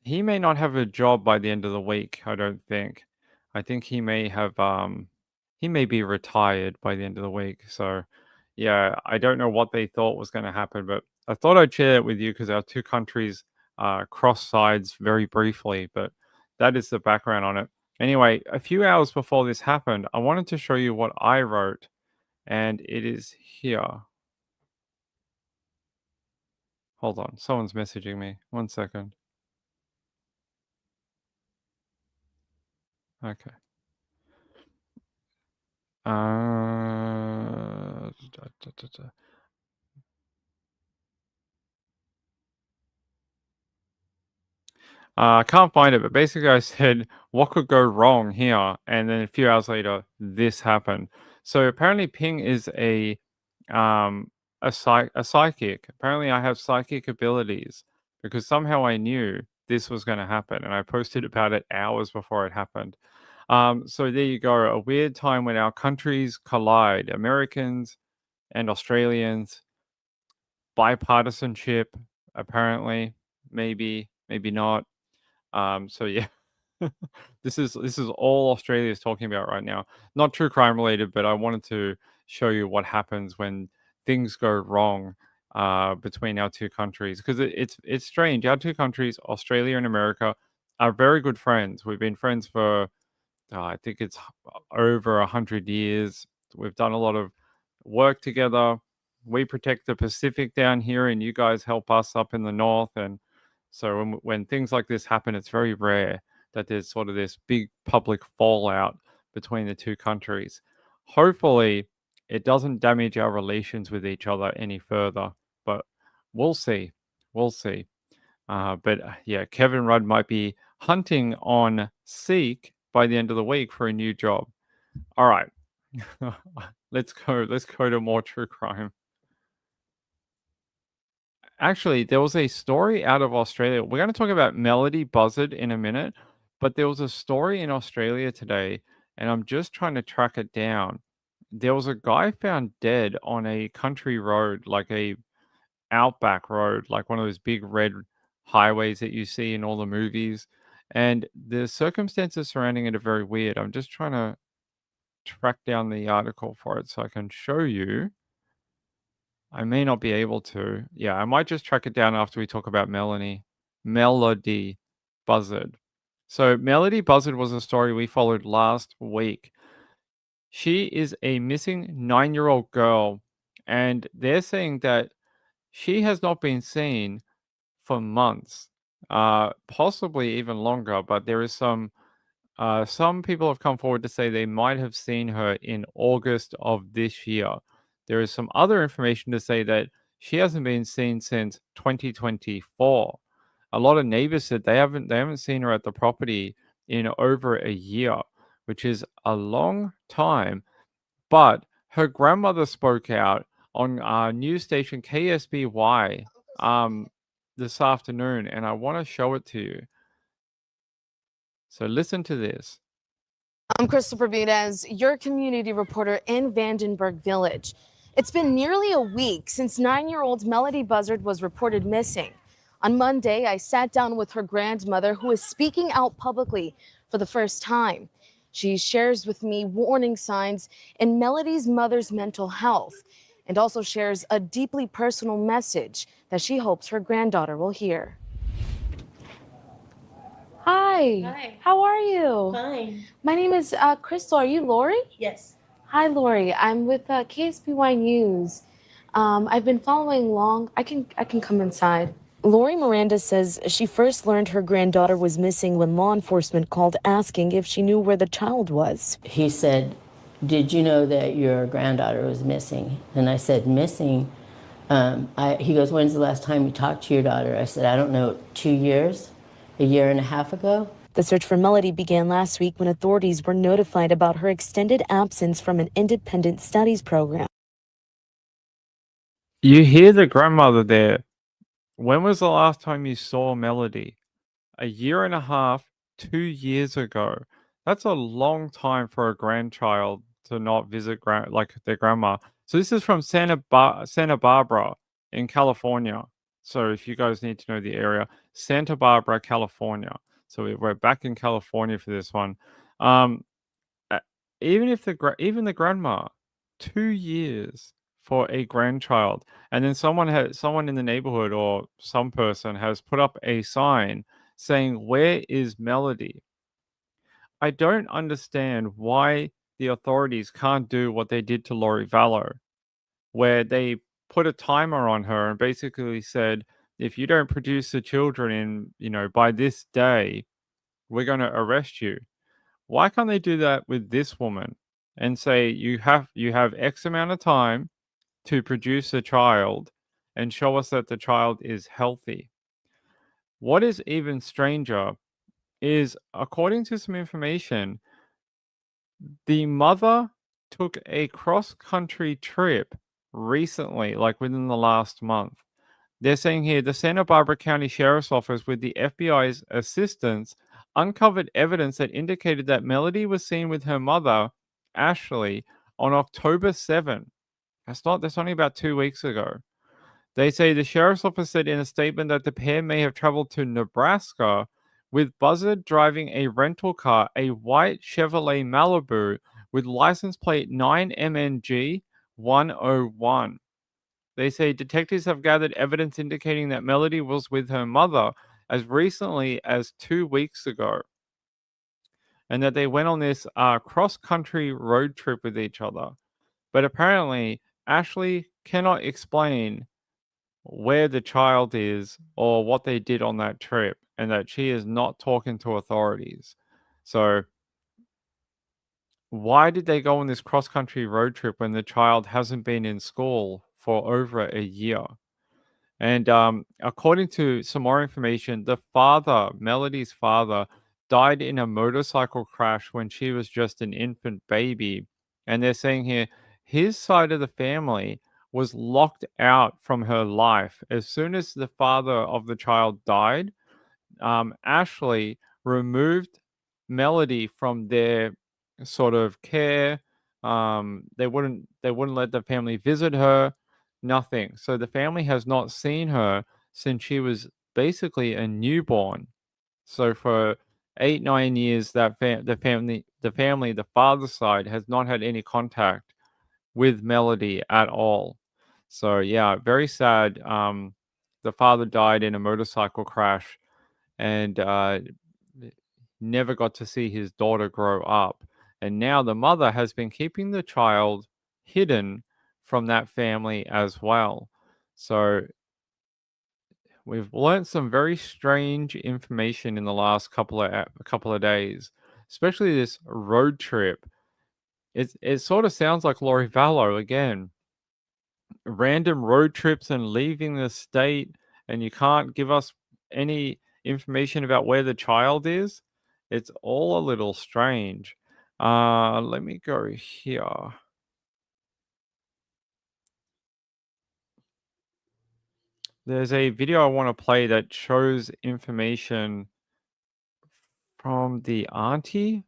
he may not have a job by the end of the week. I don't think. I think he may be retired by the end of the week. So yeah, I don't know what they thought was going to happen, but I thought I'd share it with you because our two countries cross sides very briefly, but that is the background on it. Anyway, a few hours before this happened, I wanted to show you what I wrote, and it is here. Hold on, someone's messaging me. 1 second. Okay. Da, da, da, da. I can't find it, but basically I said, what could go wrong here? And then a few hours later, this happened. So apparently Ping is um a psychic. Apparently I have psychic abilities because somehow I knew this was going to happen, and I posted about it hours before it happened. So there you go, a weird time when our countries collide, Americans and Australians, bipartisanship, apparently, maybe not. So yeah, this is all Australia is talking about right now. Not true crime related, but I wanted to show you what happens when things go wrong between our two countries, because it's strange. Our two countries, Australia and America, are very good friends. We've been friends for I think it's over 100 years. We've done a lot of work together. We protect the Pacific down here, and you guys help us up in the north. And so when things like this happen, it's very rare that there's sort of this big public fallout between the two countries. Hopefully, it doesn't damage our relations with each other any further, but we'll see. We'll see. But yeah, Kevin Rudd might be hunting on Seek by the end of the week for a new job. All right. Let's go to more true crime. Actually, there was a story out of Australia. We're going to talk about Melody Buzzard in a minute, but there was a story in Australia today, and I'm just trying to track it down. There was a guy found dead on a country road, like a outback road, like one of those big red highways that you see in all the movies. And the circumstances surrounding it are very weird. I'm just trying to track down the article for it so I can show you. I may not be able to. Yeah, I might just track it down after we talk about Melanie. Melody Buzzard. So Melody Buzzard was a story we followed last week. She is a missing 9-year-old girl, and they're saying that she has not been seen for months, possibly even longer. But there is some people have come forward to say they might have seen her in August of this year. There is some other information to say that she hasn't been seen since 2024. A lot of neighbors said they haven't seen her at the property in over a year, which is a long time. But her grandmother spoke out on news station KSBY this afternoon, and I want to show it to you. So listen to this. I'm Christopher Benez, your community reporter in Vandenberg Village. It's been nearly a week since 9-year-old Melody Buzzard was reported missing. On Monday, I sat down with her grandmother, who is speaking out publicly for the first time. She shares with me warning signs in Melody's mother's mental health, and also shares a deeply personal message that she hopes her granddaughter will hear. Hi. Hi. How are you? Fine. My name is Crystal. Are you Lori? Yes. Hi, Lori. I'm with KSBY News. I've been following along. I can come inside. Lori Miranda says she first learned her granddaughter was missing when law enforcement called asking if she knew where the child was. He said, "Did you know that your granddaughter was missing?" And I said, "Missing?" He goes, "When's the last time you talked to your daughter?" I said, "I don't know, 2 years, a year and a half ago." The search for Melody began last week when authorities were notified about her extended absence from an independent studies program. You hear the grandmother there. When was the last time you saw Melody? a year and a half, 2 years ago. That's a long time for a grandchild to not visit like their grandma. So this is from Santa Barbara in California. So if you guys need to know the area, Santa Barbara, California. So we're back in California for this one. Um, uh, even if even the grandma, 2 years for a grandchild, and then someone in the neighborhood or some person has put up a sign saying, "Where is Melody?" I don't understand why the authorities can't do what they did to Lori Vallow, where they put a timer on her and basically said, if you don't produce the children by this day, we're going to arrest you. Why can't they do that with this woman and say you have X amount of time to produce a child and show us that the child is healthy? What is even stranger is, according to some information, the mother took a cross-country trip recently, like within the last month. They're saying here the Santa Barbara County Sheriff's Office, with the FBI's assistance, uncovered evidence that indicated that Melody was seen with her mother, Ashley, on October 7. That's only about 2 weeks ago. They say the sheriff's office said in a statement that the pair may have traveled to Nebraska, with Buzzard driving a rental car, a white Chevrolet Malibu with license plate 9MNG 101. They say detectives have gathered evidence indicating that Melody was with her mother as recently as 2 weeks ago, and that they went on this cross-country road trip with each other. But apparently, Ashley cannot explain where the child is or what they did on that trip, and that she is not talking to authorities. So why did they go on this cross-country road trip when the child hasn't been in school for over a year? And according to some more information, the father, Melody's father, died in a motorcycle crash when she was just an infant baby. And they're saying here, his side of the family was locked out from her life. As soon as the father of the child died, Ashley removed Melody from their sort of care. They wouldn't let the family visit her. Nothing. So the family has not seen her since she was basically a newborn. So for 8-9 years, the father's side has not had any contact with Melody at all. So yeah, very sad. The father died in a motorcycle crash, and never got to see his daughter grow up. And now the mother has been keeping the child hidden from that family as well. So we've learned some very strange information in the last couple of days, especially this road trip. It sort of sounds like Lori Vallow again. Random road trips and leaving the state, and you can't give us any information about where the child is. It's all a little strange. Let me go here. There's a video I want to play that shows information from the auntie.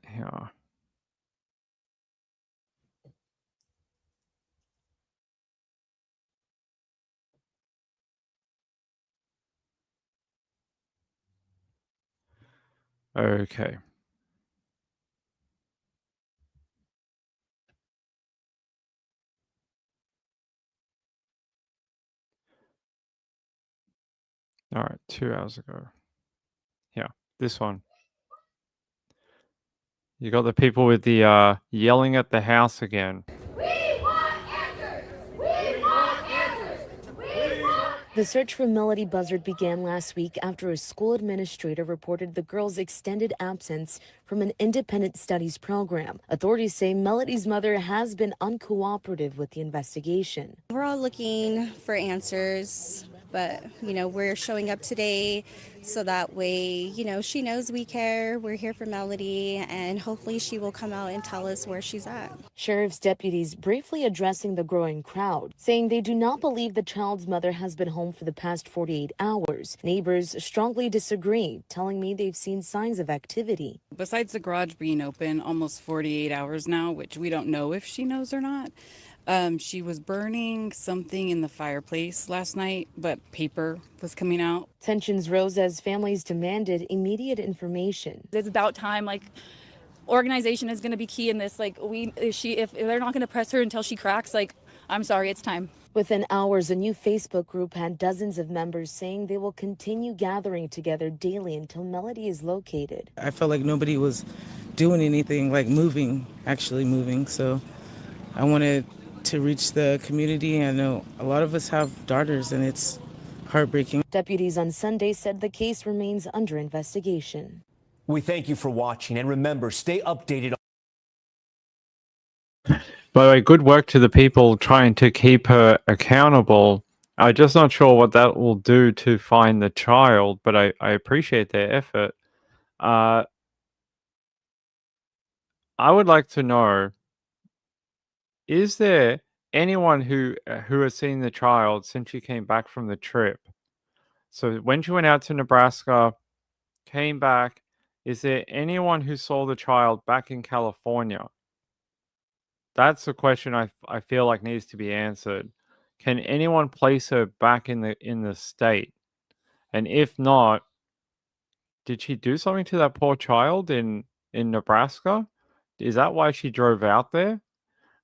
Yeah. Okay. All right, 2 hours ago. Yeah, this one. You got the people with the yelling at the house again. The search for Melody Buzzard began last week after a school administrator reported the girl's extended absence from an independent studies program. Authorities say Melody's mother has been uncooperative with the investigation. We're all looking for answers. but, we're showing up today so that way, she knows we care. We're here for Melody, and hopefully she will come out and tell us where she's at. Sheriff's deputies briefly addressing the growing crowd, saying they do not believe the child's mother has been home for the past 48 hours. Neighbors strongly disagree, telling me they've seen signs of activity. Besides the garage being open almost 48 hours now, which we don't know if she knows or not, she was burning something in the fireplace last night, but paper was coming out. Tensions rose as families demanded immediate information. It's about time, organization is going to be key in this. If they're not going to press her until she cracks, I'm sorry, it's time. Within hours, a new Facebook group had dozens of members saying they will continue gathering together daily until Melody is located. I felt like nobody was doing anything, actually moving. So I wanted to reach the community. I know a lot of us have daughters, and it's heartbreaking. Deputies on Sunday said the case remains under investigation. We thank you for watching, and remember, stay updated. By the way, good work to the people trying to keep her accountable. I'm just not sure what that will do to find the child, but I appreciate their effort. I would like to know, is there anyone who has seen the child since she came back from the trip? So when she went out to Nebraska, came back, is there anyone who saw the child back in California? That's a question I feel like needs to be answered. Can anyone place her back in the state? And if not, did she do something to that poor child in Nebraska? Is that why she drove out there?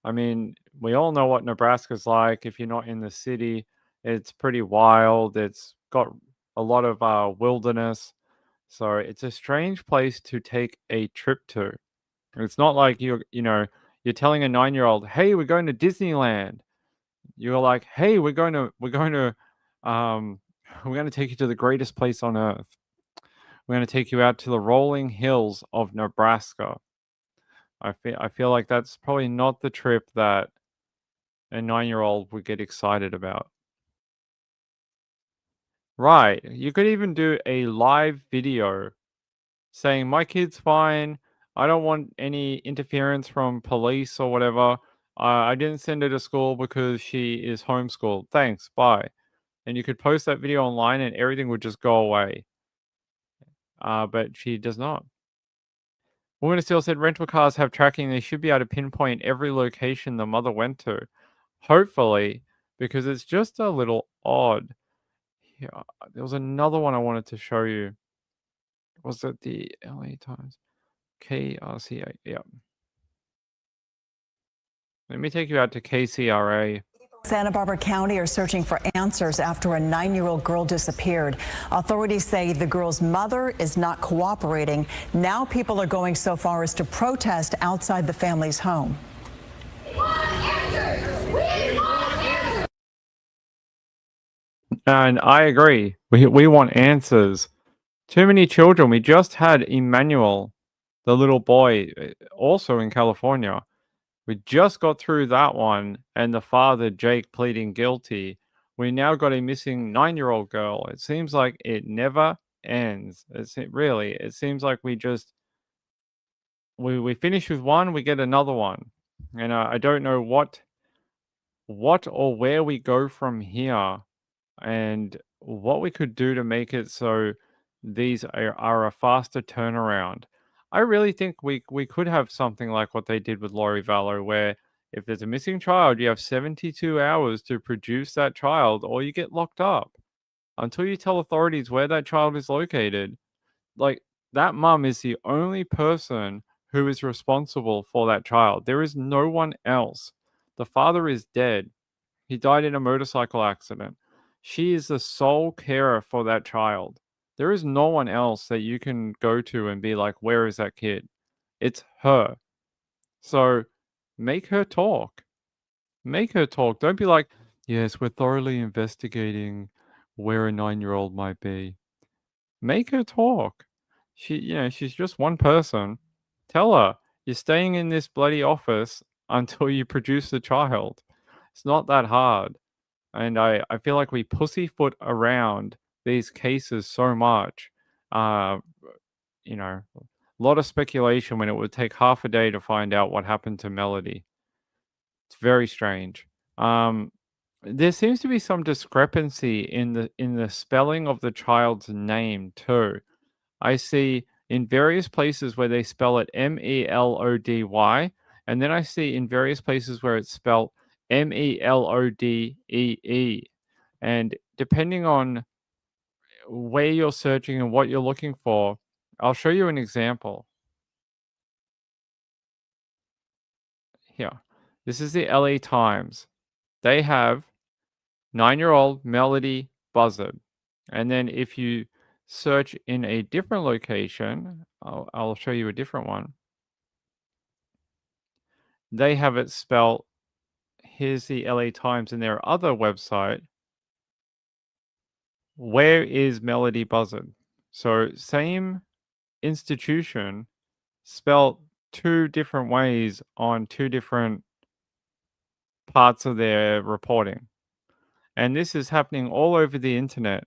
I mean, we all know what Nebraska's like. If you're not in the city, it's pretty wild. It's got a lot of wilderness. So it's a strange place to take a trip to. It's not like you're telling a 9-year-old, "Hey, we're going to Disneyland." You're like, "Hey, we're going to take you to the greatest place on earth. We're going to take you out to the rolling hills of Nebraska." I feel like that's probably not the trip that a 9-year-old would get excited about. Right. You could even do a live video saying, "My kid's fine. I don't want any interference from police or whatever. I didn't send her to school because she is homeschooled. Thanks. Bye." And you could post that video online and everything would just go away. But she does not. Woman of Steel said rental cars have tracking. They should be able to pinpoint every location the mother went to. Hopefully, because it's just a little odd. Yeah, there was another one I wanted to show you. Was it the LA Times? KRCA, yeah. Let me take you out to KCRA. Santa Barbara County are searching for answers after a 9-year-old girl disappeared. Authorities say the girl's mother is not cooperating. Now people are going so far as to protest outside the family's home. We want answers. We want answers. And I agree. We want answers. Too many children. We just had Emmanuel, the little boy, also in California. We just got through that one, and the father, Jake, pleading guilty. We now got a missing 9-year-old girl. It seems like it never ends. It seems like we finish with one, we get another one. And I don't know what or where we go from here, and what we could do to make it so these are a faster turnaround. I really think we could have something like what they did with Lori Vallow, where if there's a missing child, you have 72 hours to produce that child, or you get locked up until you tell authorities where that child is located. Like, that mum is the only person who is responsible for that child. There is no one else. The father is dead. He died in a motorcycle accident. She is the sole carer for that child. There is no one else that you can go to and be like, "Where is that kid?" It's her. So make her talk. Make her talk. Don't be like, "Yes, we're thoroughly investigating where a 9-year-old might be." Make her talk. She's just one person. Tell her, you're staying in this bloody office until you produce the child. It's not that hard. And I feel like we pussyfoot around these cases so much. Uh, you know, a lot of speculation when it would take half a day to find out what happened to Melody. It's very strange. There seems to be some discrepancy in the spelling of the child's name too. I see in various places where they spell it Melody, and then I see in various places where it's spelled Meldee. And depending on where you're searching and what you're looking for, I'll show you an example. Here. This is the LA Times. They have 9-year-old Melody Buzzard. And then if you search in a different location, I'll show you a different one. They have it spelled, here's the LA Times in their other website. Where is Melody Buzzard? So same institution spelled two different ways on two different parts of their reporting. And this is happening all over the internet.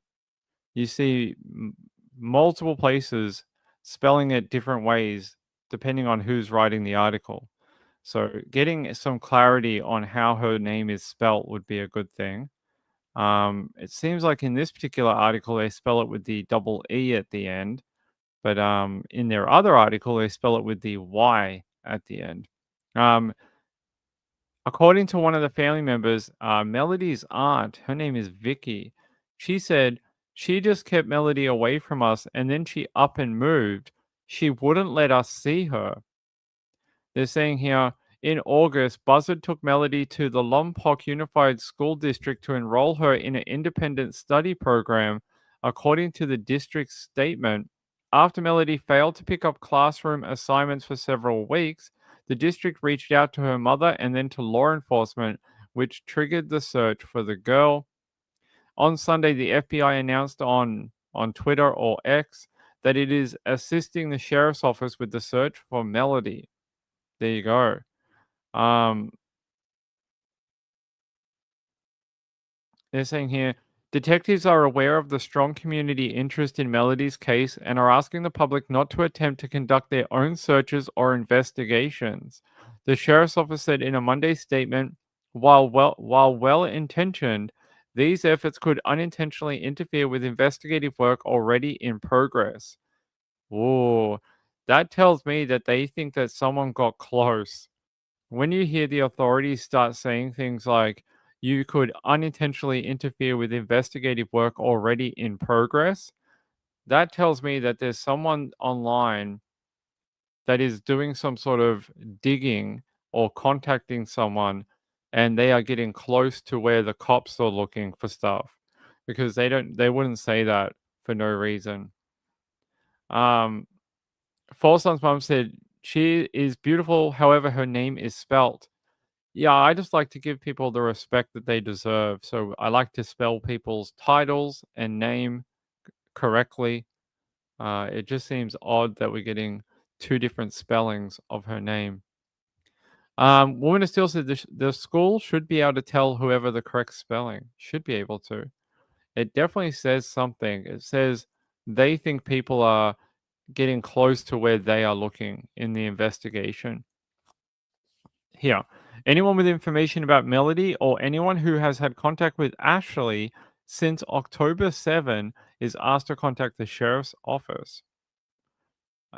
You see multiple places spelling it different ways depending on who's writing the article. So getting some clarity on how her name is spelt would be a good thing. It seems like in this particular article, they spell it with the double E at the end. But in their other article, they spell it with the Y at the end. According to one of the family members, Melody's aunt, her name is Vicky, she said she just kept Melody away from us and then she up and moved. She wouldn't let us see her. They're saying here, in August, Buzzard took Melody to the Lompoc Unified School District to enroll her in an independent study program, according to the district's statement. After Melody failed to pick up classroom assignments for several weeks, the district reached out to her mother and then to law enforcement, which triggered the search for the girl. On Sunday, the FBI announced on Twitter or X that it is assisting the sheriff's office with the search for Melody. There you go. They're saying here, detectives are aware of the strong community interest in Melody's case and are asking the public not to attempt to conduct their own searches or investigations. The sheriff's office said in a Monday statement, while well-intentioned, these efforts could unintentionally interfere with investigative work already in progress. Ooh, that tells me that they think that someone got close. When you hear the authorities start saying things like, you could unintentionally interfere with investigative work already in progress, that tells me that there's someone online that is doing some sort of digging or contacting someone and they are getting close to where the cops are looking for stuff because they wouldn't say that for no reason. Folson's mom said she is beautiful, however her name is spelt. Yeah, I just like to give people the respect that they deserve. So I like to spell people's titles and name correctly. It just seems odd that we're getting two different spellings of her name. Woman of Steel said the school should be able to tell whoever the correct spelling. Should be able to. It definitely says something. It says they think people are getting close to where they are looking in the investigation. Here, anyone with information about Melody or anyone who has had contact with Ashley since October 7 is asked to contact the sheriff's office.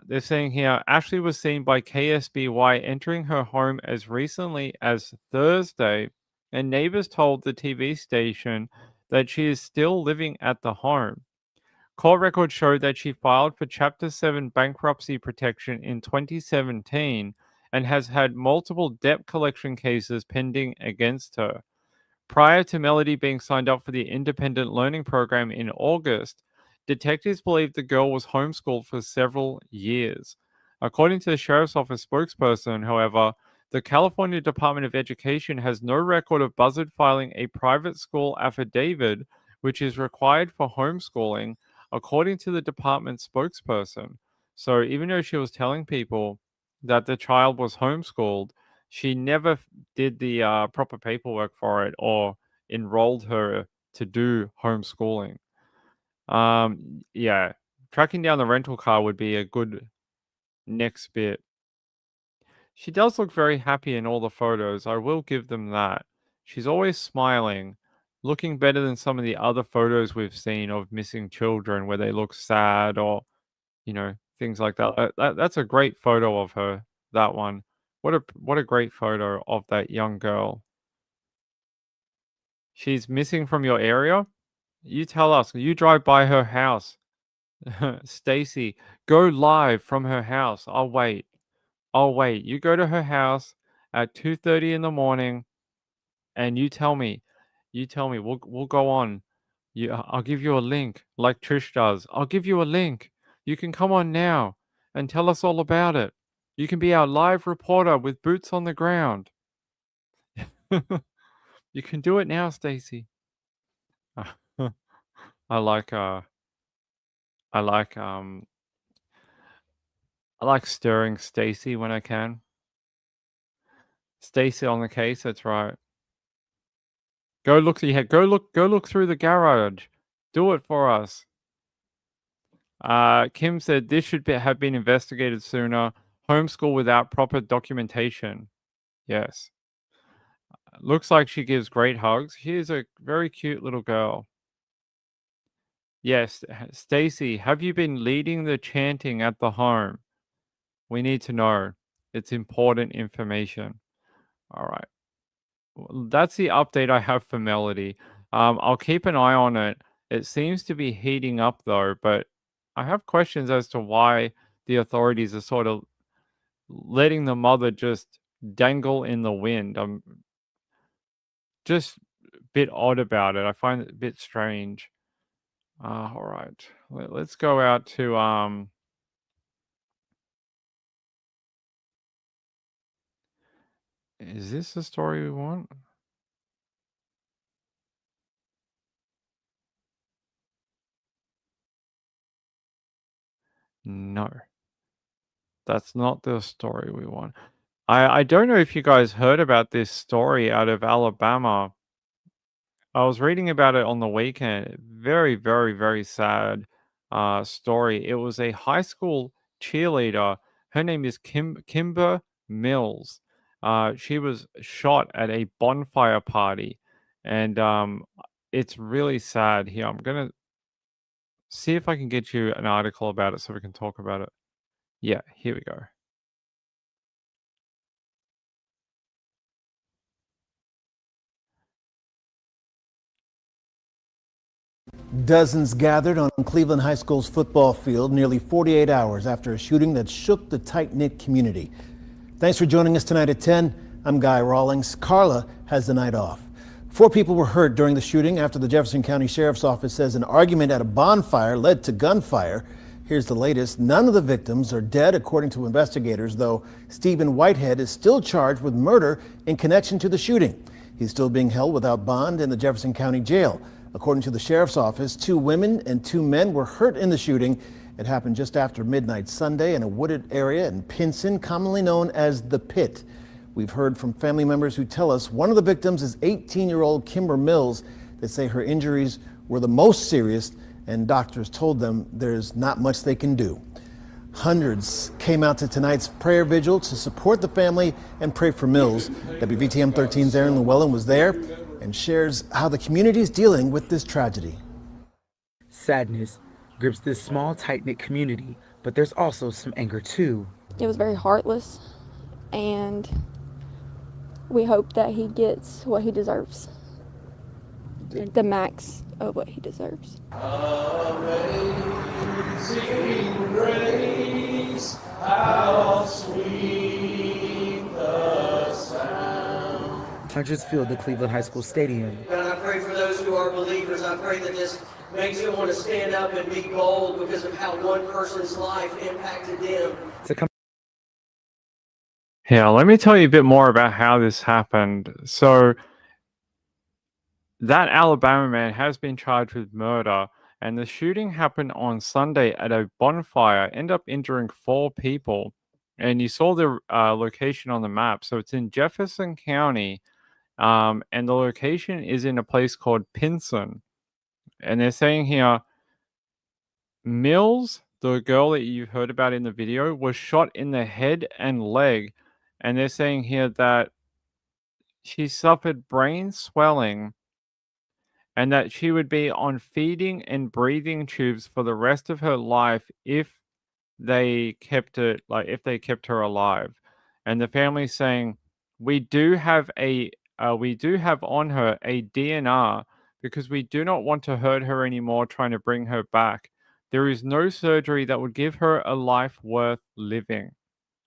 They're saying here, Ashley was seen by KSBY entering her home as recently as Thursday, and neighbors told the TV station that she is still living at the home. Court records show that she filed for Chapter 7 bankruptcy protection in 2017 and has had multiple debt collection cases pending against her. Prior to Melody being signed up for the independent learning program in August, detectives believe the girl was homeschooled for several years. According to the sheriff's office spokesperson, however, the California Department of Education has no record of Buzzard filing a private school affidavit, which is required for homeschooling, according to the department spokesperson. So even though she was telling people that the child was homeschooled, she never did the proper paperwork for it or enrolled her to do homeschooling. Yeah, tracking down the rental car would be a good next bit. She does look very happy in all the photos. I will give them that. She's always smiling, looking better than some of the other photos we've seen of missing children where they look sad or, things like that. That's a great photo of her, that one. What a great photo of that young girl. She's missing from your area? You tell us. You drive by her house. Stacy, go live from her house. I'll wait. You go to her house at 2:30 in the morning and you tell me. We'll go on. I'll give you a link like Trish does. I'll give you a link. You can come on now and tell us all about it. You can be our live reporter with boots on the ground. You can do it now, Stacy. I like I like um I like stirring Stacy when I can. Stacy on the case, that's right. Go look through the garage. Do it for us. Kim said this should have been investigated sooner. Homeschool without proper documentation. Yes. Looks like she gives great hugs. She's a very cute little girl. Yes, Stacy, have you been leading the chanting at the home? We need to know. It's important information. All right. Well, that's the update I have for Melody. I'll keep an eye on it. It seems to be heating up though, but I have questions as to why the authorities are sort of letting the mother just dangle in the wind. I'm just a bit odd about it. I find it a bit strange. All right. Let's go out to is this the story we want? No. That's not the story we want. I don't know if you guys heard about this story out of Alabama. I was reading about it on the weekend. Very, very, very sad story. It was a high school cheerleader. Her name is Kimber Mills. She was shot at a bonfire party, and it's really sad here. I'm gonna see if I can get you an article about it so we can talk about it. Yeah, here we go. Dozens gathered on Cleveland High School's football field nearly 48 hours after a shooting that shook the tight-knit community. Thanks for joining us tonight at 10. I'm Guy Rawlings. Carla has the night off. 4 people were hurt during the shooting after the Jefferson County Sheriff's Office says an argument at a bonfire led to gunfire. Here's the latest. None of the victims are dead, according to investigators, though Stephen Whitehead is still charged with murder in connection to the shooting. He's still being held without bond in the Jefferson County Jail. According to the sheriff's office, 2 women and 2 men were hurt in the shooting. It happened just after midnight Sunday in a wooded area in Pinson, commonly known as the Pit. We've heard from family members who tell us one of the victims is 18-year-old Kimber Mills. They say her injuries were the most serious, and doctors told them there's not much they can do. Hundreds came out to tonight's prayer vigil to support the family and pray for Mills. WVTM 13's Aaron Llewellyn was there and shares how the community is dealing with this tragedy. Sadness grips this small, tight-knit community, but there's also some anger too. It was very heartless, and we hope that he gets what he deserves, the max of what he deserves. Amazing grace, how sweet the sound. Hundreds filled the Cleveland High School stadium. And I pray for those who are believers. I pray that this makes them want to stand up and be bold because of how one person's life impacted them. Yeah, let me tell you a bit more about how this happened. So, that Alabama man has been charged with murder, and the shooting happened on Sunday at a bonfire, ended up injuring 4 people. And you saw the location on the map. So, it's in Jefferson County, And the location is in a place called Pinson. And they're saying here, Mills, the girl that you heard about in the video, was shot in the head and leg. And they're saying here that she suffered brain swelling and that she would be on feeding and breathing tubes for the rest of her life if they kept it, like if they kept her alive. And the family's saying, we do have on her a DNR because we do not want to hurt her anymore trying to bring her back. There is no surgery that would give her a life worth living.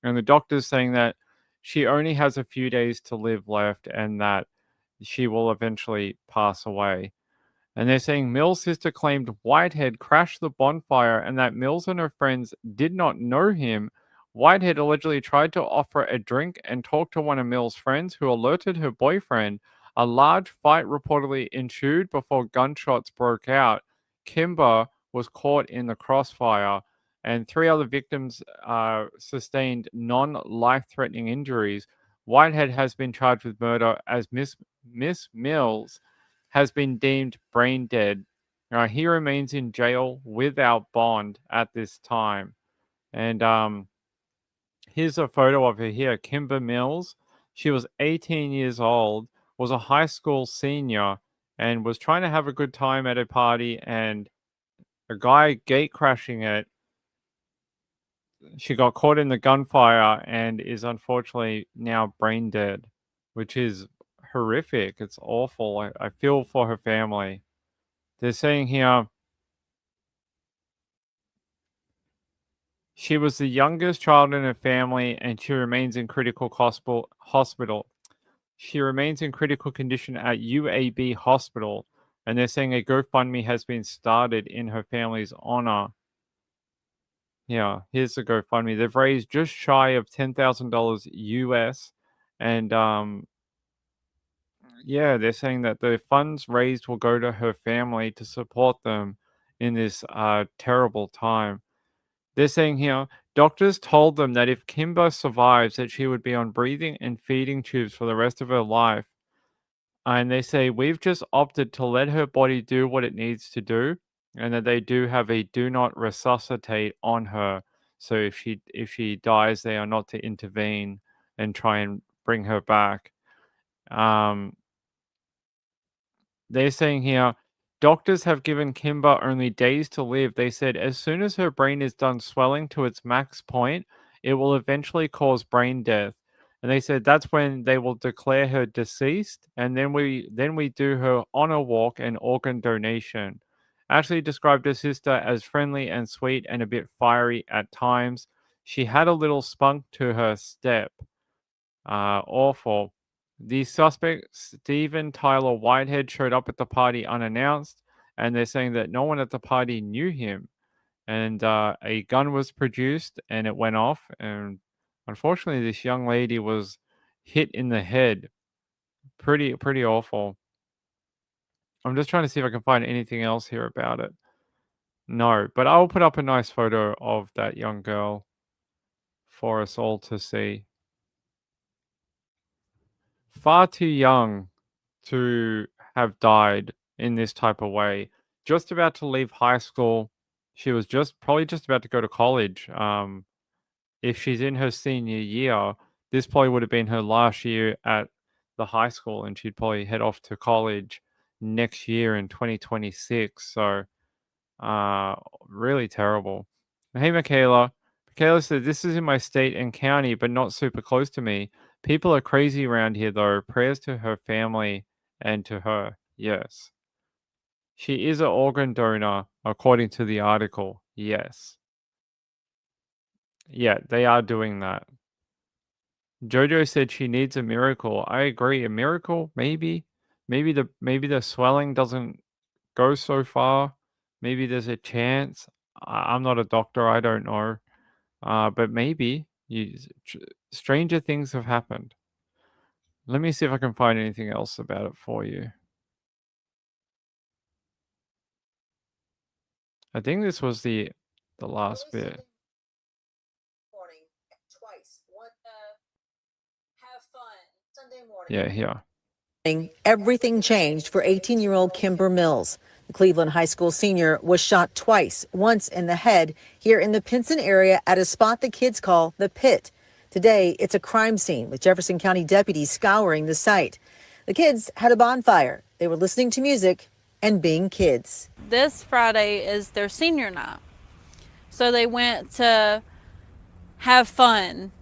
And the doctor's saying that she only has a few days to live left and that she will eventually pass away. And they're saying Mills' sister claimed Whitehead crashed the bonfire and that Mills and her friends did not know him. Whitehead allegedly tried to offer a drink and talk to one of Mills' friends who alerted her boyfriend. A large fight reportedly ensued before gunshots broke out. Kimber was caught in the crossfire, and 3 other victims sustained non-life-threatening injuries. Whitehead has been charged with murder as Miss Mills has been deemed brain dead. He remains in jail without bond at this time. And here's a photo of her here, Kimber Mills. She was 18 years old, was a high school senior, and was trying to have a good time at a party, and a guy gate crashing it. She got caught in the gunfire and is unfortunately now brain dead, which is horrific. It's awful. I feel for her family. They're saying here she was the youngest child in her family and she remains in critical hospital. She remains in critical condition at UAB hospital, and they're saying a GoFundMe has been started in her family's honor. Yeah, here's the GoFundMe. They've raised just shy of $10,000 US, and yeah, they're saying that the funds raised will go to her family to support them in this terrible time. They're saying here, doctors told them that if Kimber survives, that she would be on breathing and feeding tubes for the rest of her life. And they say, we've just opted to let her body do what it needs to do, and that they do have a do not resuscitate on her. So if she dies, they are not to intervene and try and bring her back. They're saying here, doctors have given Kimber only days to live. They said as soon as her brain is done swelling to its max point, it will eventually cause brain death. And they said that's when they will declare her deceased, and then we do her honor walk and organ donation. Ashley described her sister as friendly and sweet and a bit fiery at times. She had a little spunk to her step. Awful. The suspect, Stephen Tyler Whitehead, showed up at the party unannounced, and they're saying that no one at the party knew him. And a gun was produced, and it went off. And unfortunately, this young lady was hit in the head. Pretty awful. I'm just trying to see if I can find anything else here about it. No, but I'll put up a nice photo of that young girl for us all to see. Far too young to have died in this type of way. Just about to leave high school. She was probably just about to go to college. If she's in her senior year, this probably would have been her last year at the high school, and she'd probably head off to college next year in 2026. So, really terrible. Hey, Michaela. Michaela said, this is in my state and county, but not super close to me. People are crazy around here, though. Prayers to her family and to her. Yes. She is an organ donor, according to the article. Yes. Yeah, they are doing that. Jojo said she needs a miracle. I agree. A miracle, maybe. Maybe the swelling doesn't go so far. Maybe there's a chance. I'm not a doctor. I don't know. But maybe stranger things have happened. Let me see if I can find anything else about it for you. I think this was the last bit. Yeah, here. Everything changed for 18-year-old Kimber Mills. The Cleveland High School senior was shot twice, once in the head here in the Pinson area at a spot the kids call the Pit. Today, it's a crime scene with Jefferson County deputies scouring the site. The kids had a bonfire. They were listening to music and being kids. This Friday is their senior night. So they went to have fun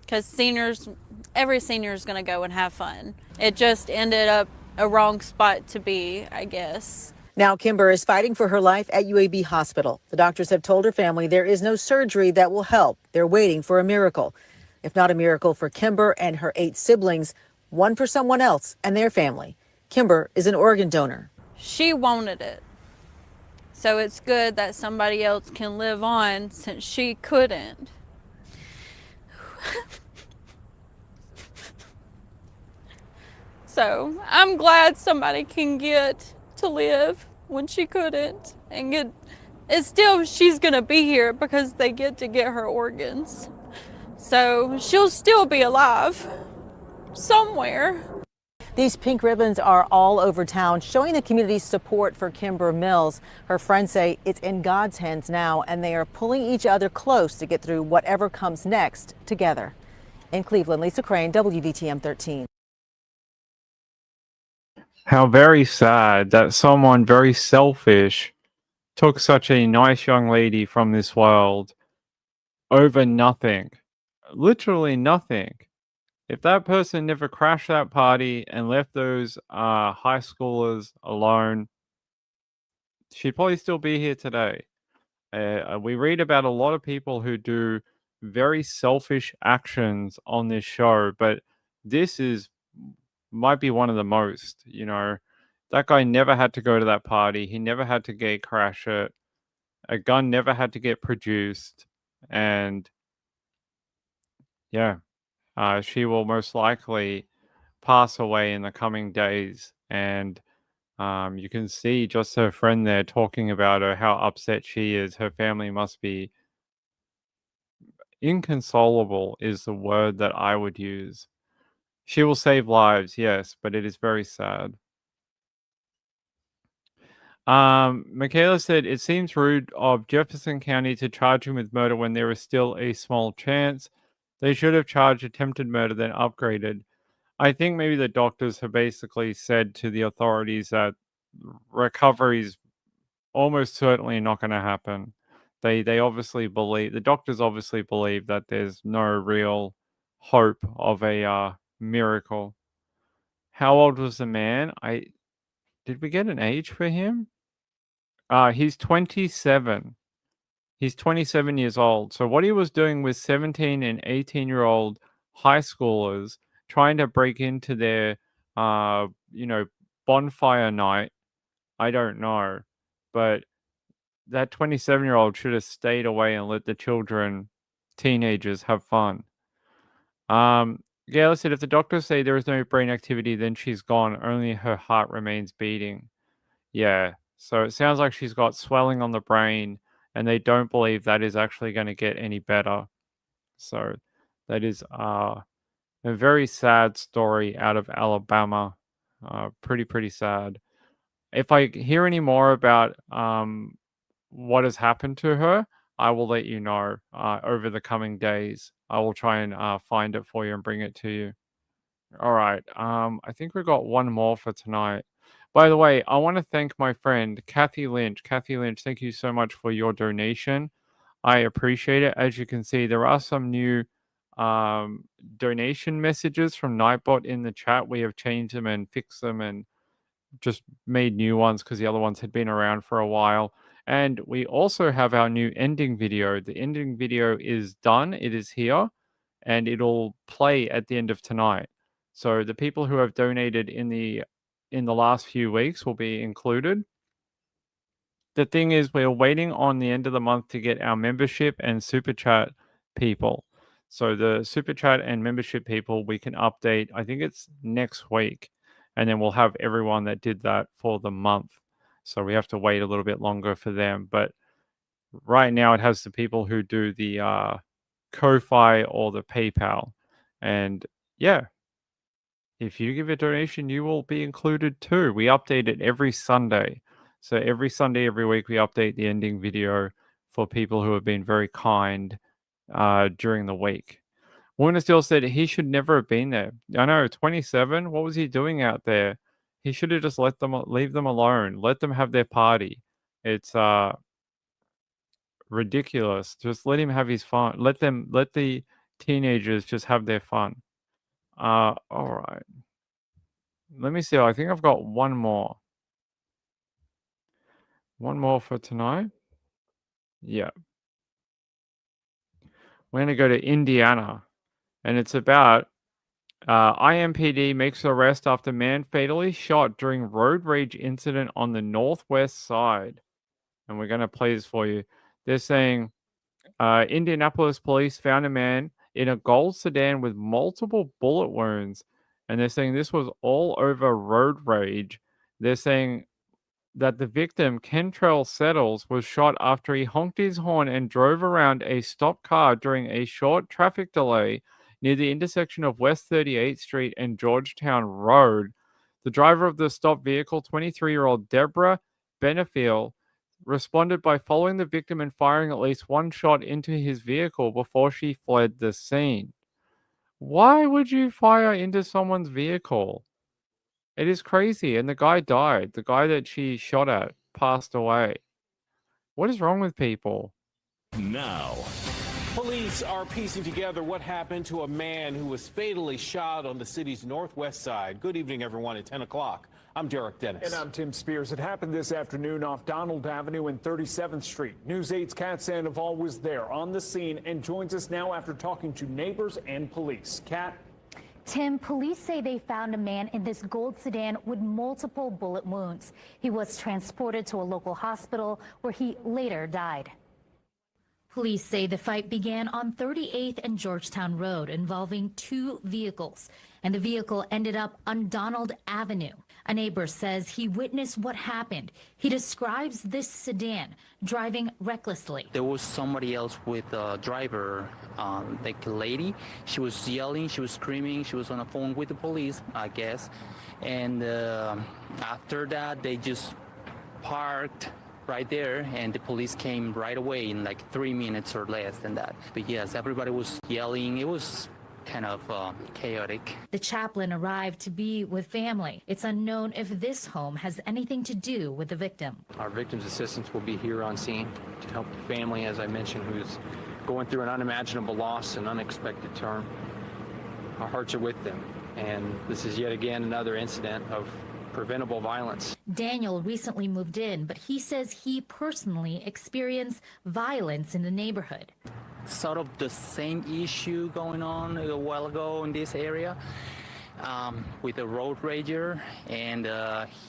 because every senior is going to go and have fun. It just ended up a wrong spot to be, I guess. Now Kimber is fighting for her life at UAB Hospital. The doctors have told her family there is no surgery that will help. They're waiting for a miracle. If not a miracle for Kimber and her 8 siblings, one for someone else and their family. Kimber is an organ donor. She wanted it. So it's good that somebody else can live on since she couldn't. So I'm glad somebody can get to live when she couldn't and she's gonna be here because they get to get her organs. So she'll still be alive somewhere. These pink ribbons are all over town, showing the community's support for Kimber Mills. Her friends say it's in God's hands now, and they are pulling each other close to get through whatever comes next together. In Cleveland, Lisa Crane, WVTM 13. How very sad that someone very selfish took such a nice young lady from this world over nothing. Literally nothing. If that person never crashed that party and left those high schoolers alone, she'd probably still be here today. We read about a lot of people who do very selfish actions on this show, but this might be one of the most. That guy never had to go to that party. He never had to gate crash it. A gun never had to get produced. And yeah, she will most likely pass away in the coming days. And you can see just her friend there talking about her, how upset she is. Her family must be inconsolable, is the word that I would use. She will save lives, yes, but it is very sad. Michaela said, it seems rude of Jefferson County to charge him with murder when there is still a small chance. They should have charged attempted murder, then upgraded. I think maybe the doctors have basically said to the authorities that recovery is almost certainly not going to happen. They obviously believe, the doctors obviously believe that there's no real hope of a miracle. How old was the man? Did we get an age for him? He's 27. He's 27 years old. So what he was doing with 17 and 18-year-old high schoolers trying to break into their, bonfire night, I don't know. But that 27-year-old should have stayed away and let the teenagers have fun. Gail said, if the doctors say there is no brain activity, then she's gone. Only her heart remains beating. Yeah. So it sounds like she's got swelling on the brain, and they don't believe that is actually going to get any better. So that is a very sad story out of Alabama. Pretty sad. If I hear any more about what has happened to her, I will let you know over the coming days. I will try and find it for you and bring it to you. All right. I think we've got one more for tonight. By the way, I want to thank my friend, Kathy Lynch. Kathy Lynch, thank you so much for your donation. I appreciate it. As you can see, there are some new donation messages from Nightbot in the chat. We have changed them and fixed them and just made new ones because the other ones had been around for a while. And we also have our new ending video. The ending video is done. It is here, and it'll play at the end of tonight. So the people who have donated in the last few weeks will be included. The thing is, we're waiting on the end of the month to get our membership and super chat people. So the super chat and membership people, we can update. I think it's next week. And then we'll have everyone that did that for the month. So we have to wait a little bit longer for them. But right now it has the people who do the Ko-Fi or the PayPal. And yeah, If you give a donation, you will be included too. We update it every Sunday. So every Sunday, every week, we update the ending video for people who have been very kind during the week. Warner still said he should never have been there. I know, 27. What was he doing out there? He should have just leave them alone. Let them have their party. It's ridiculous. Just let him have his fun. Let the teenagers just have their fun. All right. Let me see. I think I've got one more. One more for tonight. Yeah. We're going to go to Indiana. And it's about IMPD makes arrest after man fatally shot during road rage incident on the northwest side. And we're going to play this for you. They're saying Indianapolis police found a man in a gold sedan with multiple bullet wounds. And they're saying this was all over road rage. They're saying that the victim, Kentrell Settles, was shot after he honked his horn and drove around a stopped car during a short traffic delay near the intersection of West 38th Street and Georgetown Road. The driver of the stopped vehicle, 23-year-old Deborah Benefiel, responded by following the victim and firing at least one shot into his vehicle before she fled the scene. Why would you fire into someone's vehicle? It is crazy, and the guy died. The guy that she shot at passed away. What is wrong with people? Now, police are piecing together what happened to a man who was fatally shot on the city's northwest side. Good evening, everyone, at 10 o'clock. I'm Derek Dennis. And I'm Tim Spears. It happened this afternoon off Donald Avenue and 37th Street. News 8's Kat Sandoval was there on the scene and joins us now after talking to neighbors and police. Kat? Tim, police say they found a man in this gold sedan with multiple bullet wounds. He was transported to a local hospital where he later died. Police say the fight began on 38th and Georgetown Road involving two vehicles, and the vehicle ended up on Donald Avenue. A neighbor says he witnessed what happened. He describes this sedan driving recklessly. There was somebody else with a driver, like a lady. She was yelling, she was screaming, she was on the phone with the police, I guess. And after that, they just parked right there, and the police came right away in like 3 minutes or less than that. But yes, everybody was yelling. It was kind of chaotic. The chaplain arrived to be with family. It's unknown if this home has anything to do with the victim. Our victim's assistants will be here on scene to help the family, as I mentioned, who's going through an unimaginable loss, an unexpected term. Our hearts are with them, and this is yet again another incident of preventable violence. Daniel recently moved in, but he says he personally experienced violence in the neighborhood. Sort of the same issue going on a while ago in this area with a road rager, and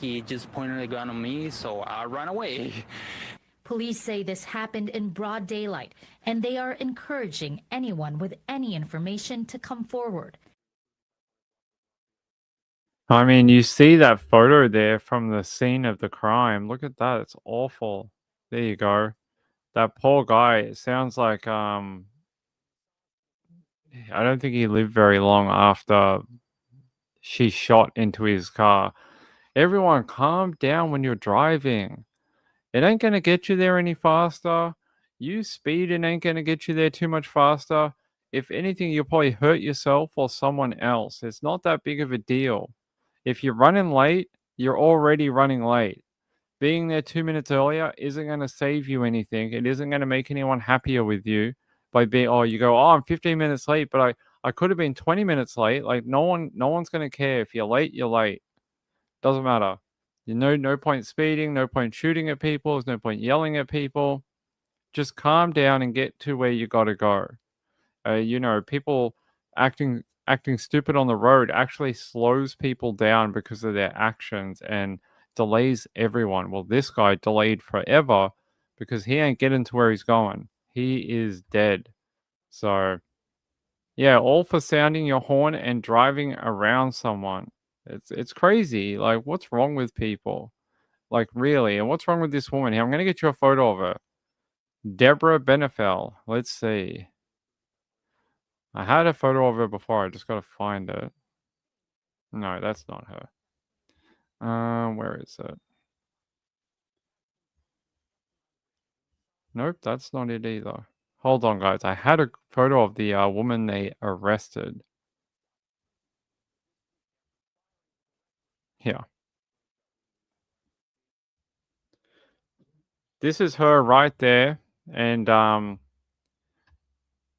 he just pointed a gun on me, so I ran away. Police say this happened in broad daylight, and they are encouraging anyone with any information to come forward. I mean, you see that photo there from the scene of the crime. Look at that. It's awful. There you go. That poor guy, it sounds like, I don't think he lived very long after she shot into his car. Everyone, calm down when you're driving. It ain't going to get you there any faster. You speeding ain't going to get you there too much faster. If anything, you'll probably hurt yourself or someone else. It's not that big of a deal. If you're running late, you're already running late. Being there 2 minutes earlier isn't going to save you anything. It isn't going to make anyone happier with you by being, I'm 15 minutes late, but I could have been 20 minutes late. Like no one's going to care. If you're late, you're late. Doesn't matter. No point speeding, no point shooting at people, there's no point yelling at people. Just calm down and get to where you got to go. People acting stupid on the road actually slows people down because of their actions and delays everyone. Well, this guy delayed forever because he ain't getting to where he's going. He is dead. So, yeah, all for sounding your horn and driving around someone. It's crazy. Like, what's wrong with people? Like, really? And what's wrong with this woman here? I'm going to get you a photo of her. Deborah Benefel. Let's see. I had a photo of her before. I just got to find it. No, that's not her. Where is it? Nope, that's not it either. Hold on, guys. I had a photo of the woman they arrested. Here. This is her right there. And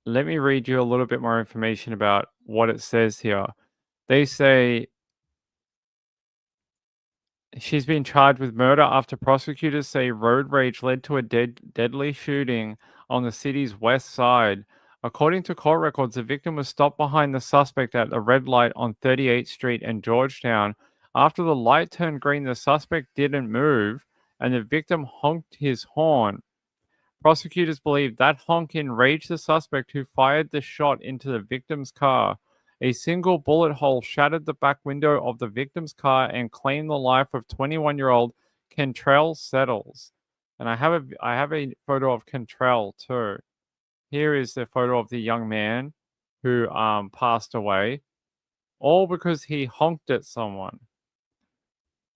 let me read you a little bit more information about what it says here. They say she's been charged with murder after prosecutors say road rage led to a deadly shooting on the city's west side. According to court records, the victim was stopped behind the suspect at a red light on 38th Street and Georgetown. After the light turned green, the suspect didn't move, and the victim honked his horn. Prosecutors believe that honk enraged the suspect, who fired the shot into the victim's car. A single bullet hole shattered the back window of the victim's car and claimed the life of 21-year-old Kentrell Settles. And I have a photo of Kentrell too. Here is the photo of the young man who passed away, all because he honked at someone.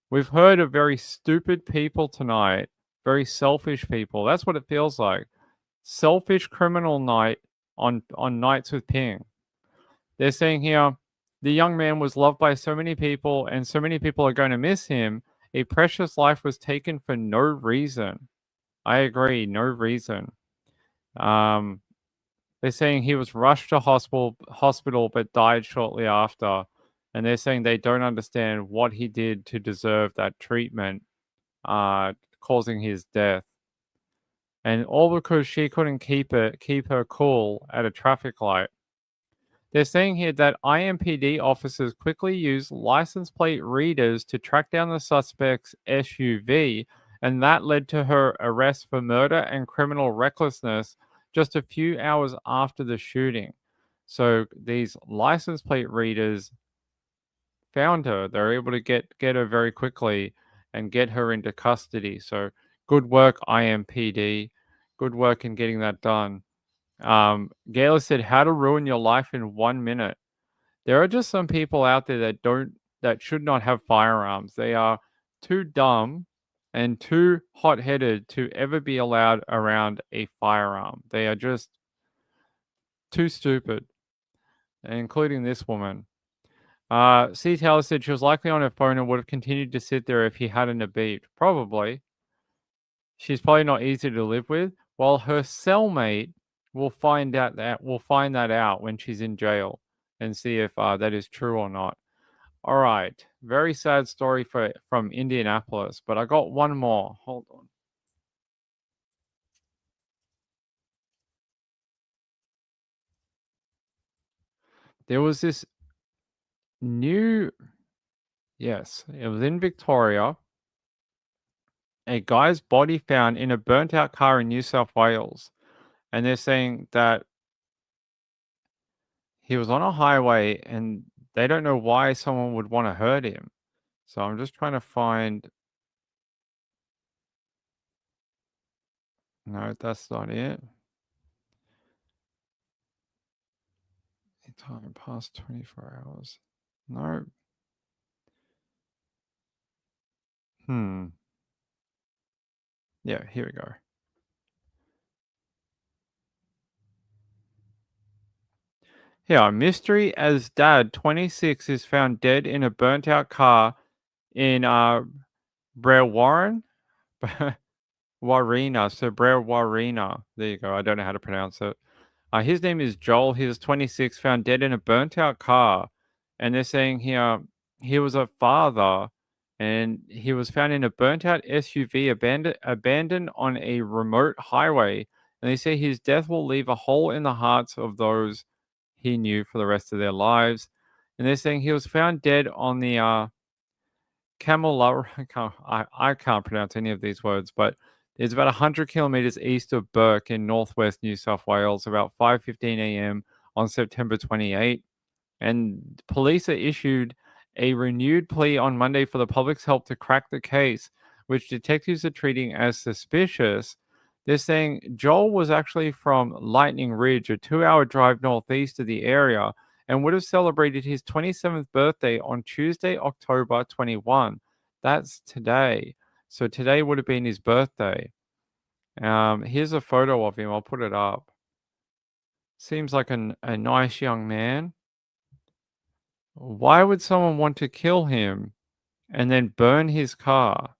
We've heard of very stupid people tonight, very selfish people. That's what it feels like. Selfish criminal night on Nights with Ping. They're saying here, the young man was loved by so many people, and so many people are going to miss him. A precious life was taken for no reason. I agree, no reason. They're saying he was rushed to hospital but died shortly after. And they're saying they don't understand what he did to deserve that treatment, causing his death. And all because she couldn't keep her cool at a traffic light. They're saying here that IMPD officers quickly used license plate readers to track down the suspect's SUV, and that led to her arrest for murder and criminal recklessness just a few hours after the shooting. So these license plate readers found her. They're able to get her very quickly and get her into custody. So good work, IMPD. Good work in getting that done. Gayla said, "How to ruin your life in 1 minute." There are just some people out there that should not have firearms. They are too dumb and too hot-headed to ever be allowed around a firearm. They are just too stupid, including this woman. C. Taylor said she was likely on her phone and would have continued to sit there if he hadn't have beeped. Probably. She's probably not easy to live with. While her cellmate will find that out when she's in jail and see if that is true or not. All right. Very sad story from Indianapolis, but I got one more. Hold on. There was this yes, it was in Victoria. A guy's body found in a burnt out car in New South Wales. And they're saying that he was on a highway and they don't know why someone would want to hurt him. So I'm just trying to find. No, that's not it. Time past 24 hours. No. Yeah, here we go. Here, mystery as dad, 26, is found dead in a burnt out car in Brewarrina. Warina. So Brewarrina. There you go. I don't know how to pronounce it. His name is Joel. He was 26, found dead in a burnt out car. And they're saying here he was a father and he was found in a burnt out SUV abandoned on a remote highway. And they say his death will leave a hole in the hearts of those he knew for the rest of their lives. And they're saying he was found dead on the I can't pronounce any of these words, but it's about 100 kilometers east of Burke in northwest New South Wales, about 5:15 a.m. on September 28. And police are issued a renewed plea on Monday for the public's help to crack the case, which detectives are treating as suspicious. They're saying Joel was actually from Lightning Ridge, a 2-hour drive northeast of the area, and would have celebrated his 27th birthday on Tuesday, October 21. That's today. So today would have been his birthday. Here's a photo of him. I'll put it up. Seems like a nice young man. Why would someone want to kill him and then burn his car?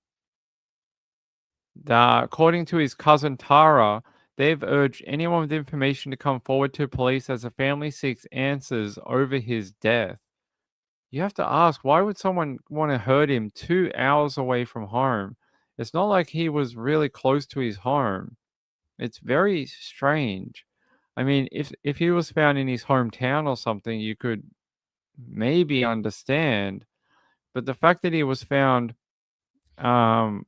According to his cousin Tara, they've urged anyone with information to come forward to police as the family seeks answers over his death. You have to ask, why would someone want to hurt him 2 hours away from home? It's not like he was really close to his home. It's very strange. I mean, if he was found in his hometown or something, you could maybe understand. But the fact that he was found so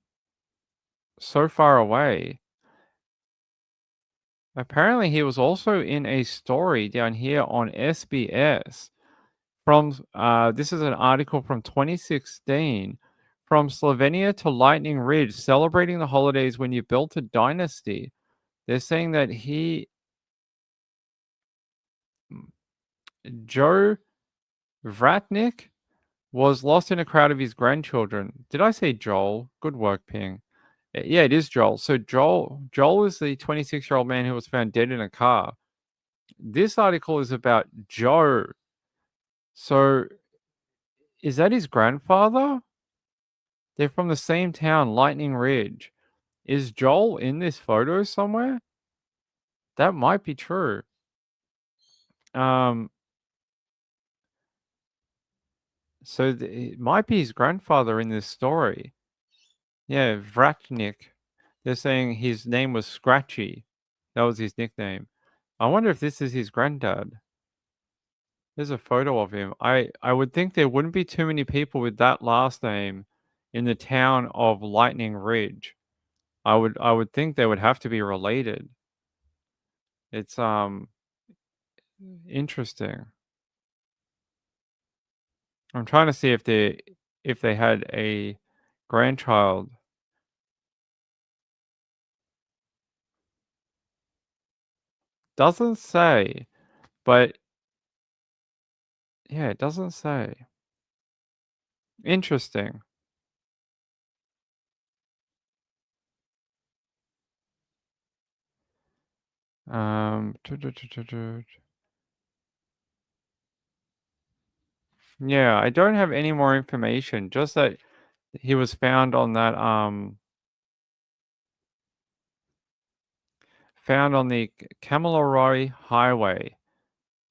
far away. Apparently, he was also in a story down here on SBS. This is an article from 2016. From Slovenia to Lightning Ridge, celebrating the holidays when you built a dynasty. They're saying that Joe Vratnik was lost in a crowd of his grandchildren. Did I say Joel? Good work, Ping. Yeah, it is Joel. So Joel is the 26-year-old man who was found dead in a car. This article is about Joe. So is that his grandfather? They're from the same town, Lightning Ridge. Is Joel in this photo somewhere? That might be true. So it might be his grandfather in this story. Yeah, Vratnik. They're saying his name was Scratchy. That was his nickname. I wonder if this is his granddad. There's a photo of him. I would think there wouldn't be too many people with that last name in the town of Lightning Ridge. I would think they would have to be related. It's interesting. I'm trying to see if they had a grandchild. Doesn't say, but yeah, it doesn't say. Interesting. Yeah, I don't have any more information. Just that he was found on that found on the Kamilaroi Highway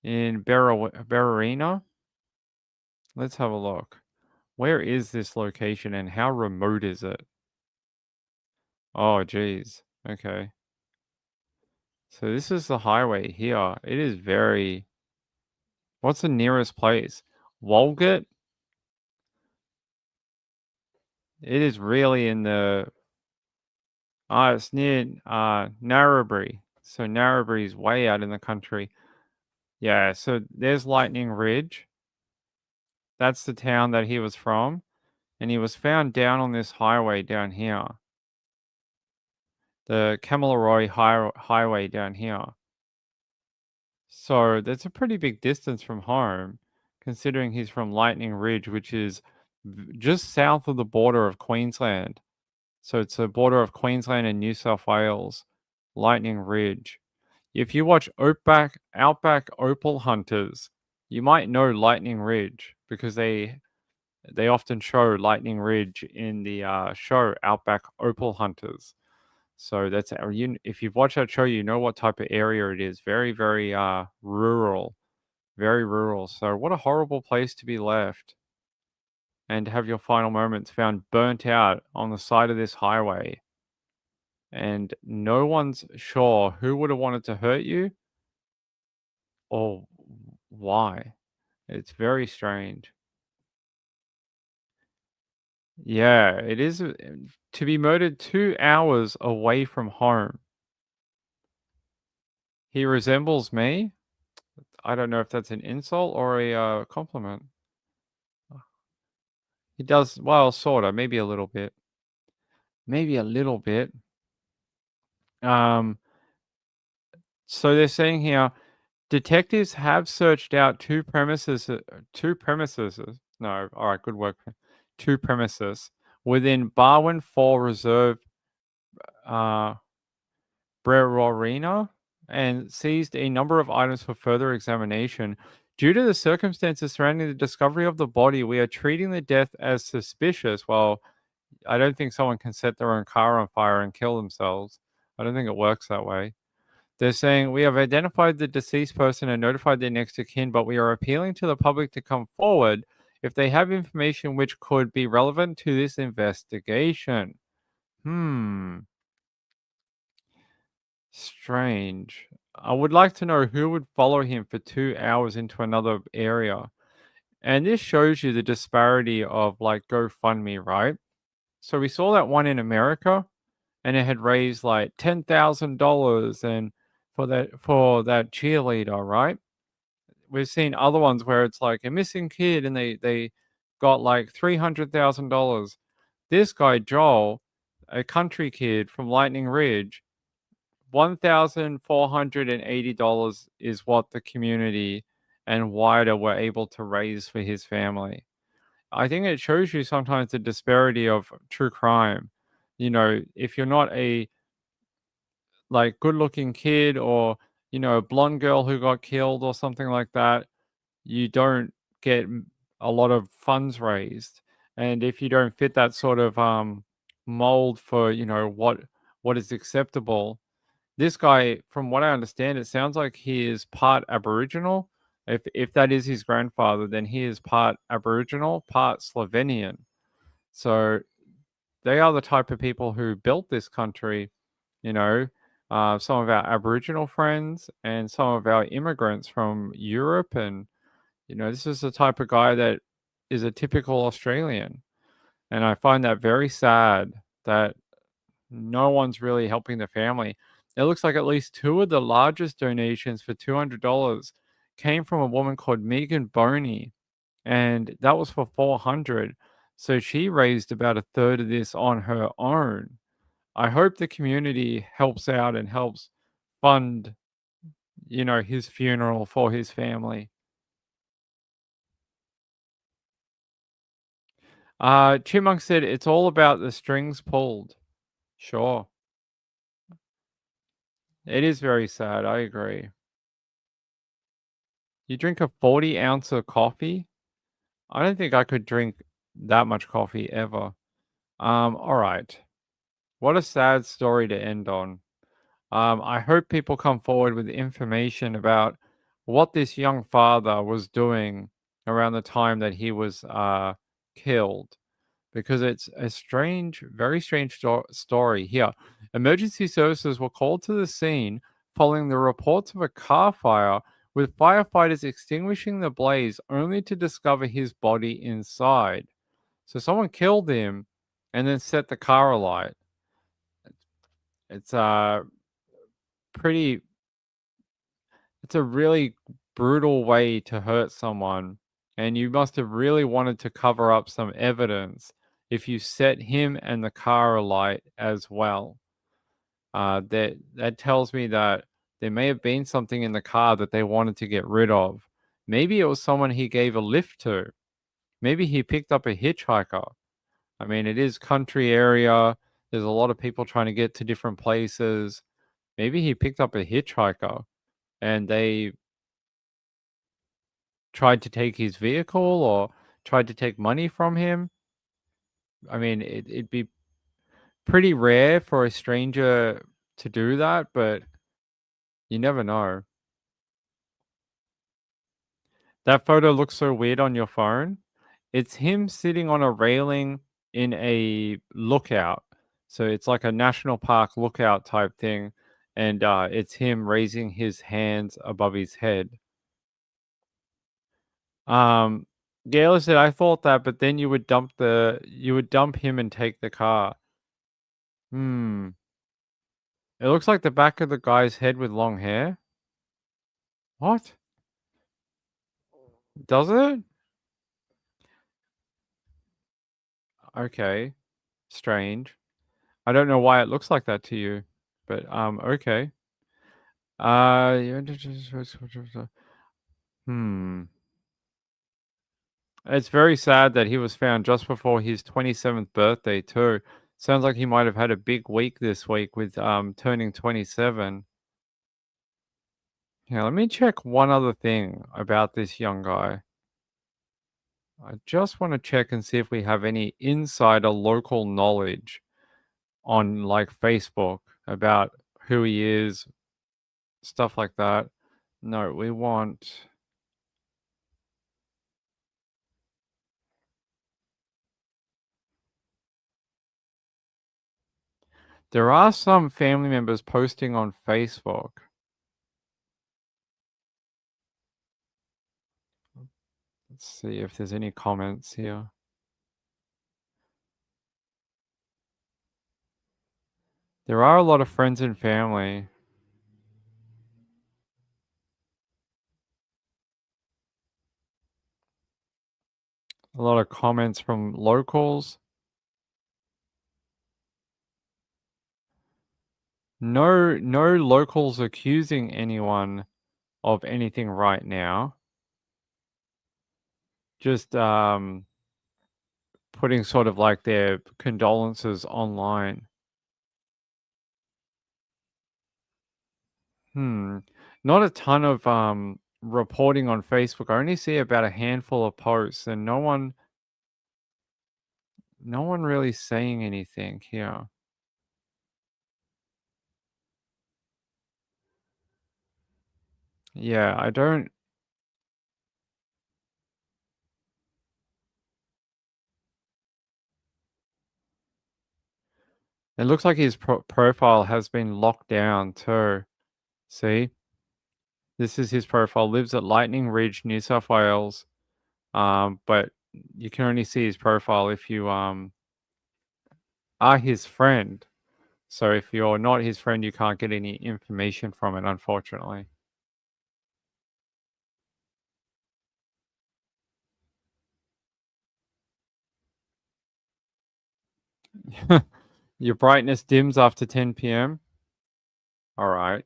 in Berarina. Let's have a look. Where is this location and how remote is it? Oh, geez. Okay. So this is the highway here. It is very... What's the nearest place? Walgett? It is really in the... it's near Narrabri. So Narrabri is way out in the country. Yeah, so there's Lightning Ridge. That's the town that he was from. And he was found down on this highway down here. The Kamilaroi Highway down here. So that's a pretty big distance from home, considering he's from Lightning Ridge, which is just south of the border of Queensland. So it's the border of Queensland and New South Wales, Lightning Ridge. If you watch Outback Opal Hunters, you might know Lightning Ridge because they often show Lightning Ridge in the show Outback Opal Hunters. So that's if you've watched that show, you know what type of area it is. Very, very rural. Very rural. So what a horrible place to be left. And to have your final moments found burnt out on the side of this highway. And no one's sure who would have wanted to hurt you or why. It's very strange. Yeah, it is to be murdered 2 hours away from home. He resembles me. I don't know if that's an insult or a compliment. He does, well, sort of, maybe a little bit. Maybe a little bit. So they're saying here, Detectives have searched out two premises. No, all right, good work. Two premises within Barwon 4 Reserve, uh, Brewarina, and seized a number of items for further examination. Due to the circumstances surrounding the discovery of the body, we are treating the death as suspicious. Well, I don't think someone can set their own car on fire and kill themselves. I don't think it works that way. They're saying, we have identified the deceased person and notified their next of kin, but we are appealing to the public to come forward if they have information which could be relevant to this investigation. Strange. I would like to know who would follow him for 2 hours into another area. And this shows you the disparity of like GoFundMe, right? So we saw that one in America and it had raised like $10,000 and for that cheerleader, right? We've seen other ones where it's like a missing kid and they got like $300,000. This guy Joel, a country kid from Lightning Ridge, $1,480 is what the community and wider were able to raise for his family. I think it shows you sometimes the disparity of true crime. You know, if you're not a like good looking kid or, you know, a blonde girl who got killed or something like that, you don't get a lot of funds raised. And if you don't fit that sort of mold for, you know, what is acceptable, this guy, from what I understand, it sounds like he is part Aboriginal. If that is his grandfather, then he is part Aboriginal, part Slovenian. So they are the type of people who built this country. You know, some of our Aboriginal friends and some of our immigrants from Europe, and you know, this is the type of guy that is a typical Australian. And I find that very sad that no one's really helping the family. It looks like at least two of the largest donations for $200 came from a woman called Megan Boney, and that was for 400. So she raised about a third of this on her own. I hope the community helps out and helps fund, you know, his funeral for his family. Chipmunk said it's all about the strings pulled. Sure. It is very sad. I agree. You drink a 40 ounce of coffee? I don't think I could drink that much coffee ever. All right. What a sad story to end on. I hope people come forward with information about what this young father was doing around the time that he was killed, because it's a strange, very strange story here. Emergency services were called to the scene following the reports of a car fire, with firefighters extinguishing the blaze only to discover his body inside. So someone killed him and then set the car alight. It's pretty it's a really brutal way to hurt someone, and you must have really wanted to cover up some evidence if you set him and the car alight as well. That tells me that there may have been something in the car that they wanted to get rid of. Maybe it was someone he gave a lift to. Maybe he picked up a hitchhiker. I mean, it is country area. There's a lot of people trying to get to different places. Maybe he picked up a hitchhiker and they tried to take his vehicle or tried to take money from him. I mean, it'd be pretty rare for a stranger to do that, but you never know. That photo looks so weird on your phone. It's him sitting on a railing in a lookout. So it's like a national park lookout type thing. And it's him raising his hands above his head. Gayla said, I thought that, but then you would dump him and take the car. It looks like the back of the guy's head with long hair. What? Does it? Okay. Strange. I don't know why it looks like that to you, but okay. Uh, It's very sad that he was found just before his 27th birthday too. Sounds like he might have had a big week this week with turning 27. Yeah, let me check one other thing about this young guy. I just want to check and see if we have any insider local knowledge on like Facebook about who he is, stuff like that. No, we want. There are some family members posting on Facebook. Let's see if there's any comments here. There are a lot of friends and family. A lot of comments from locals. No locals accusing anyone of anything right now. Just putting sort of like their condolences online. Not a ton of reporting on Facebook. I only see about a handful of posts and no one really saying anything here. Yeah, I don't. It looks like his profile has been locked down too. See? This is his profile. Lives at Lightning Ridge, New South Wales. But you can only see his profile if you are his friend. So if you're not his friend, you can't get any information from it, unfortunately. Your brightness dims after 10 p.m. All right.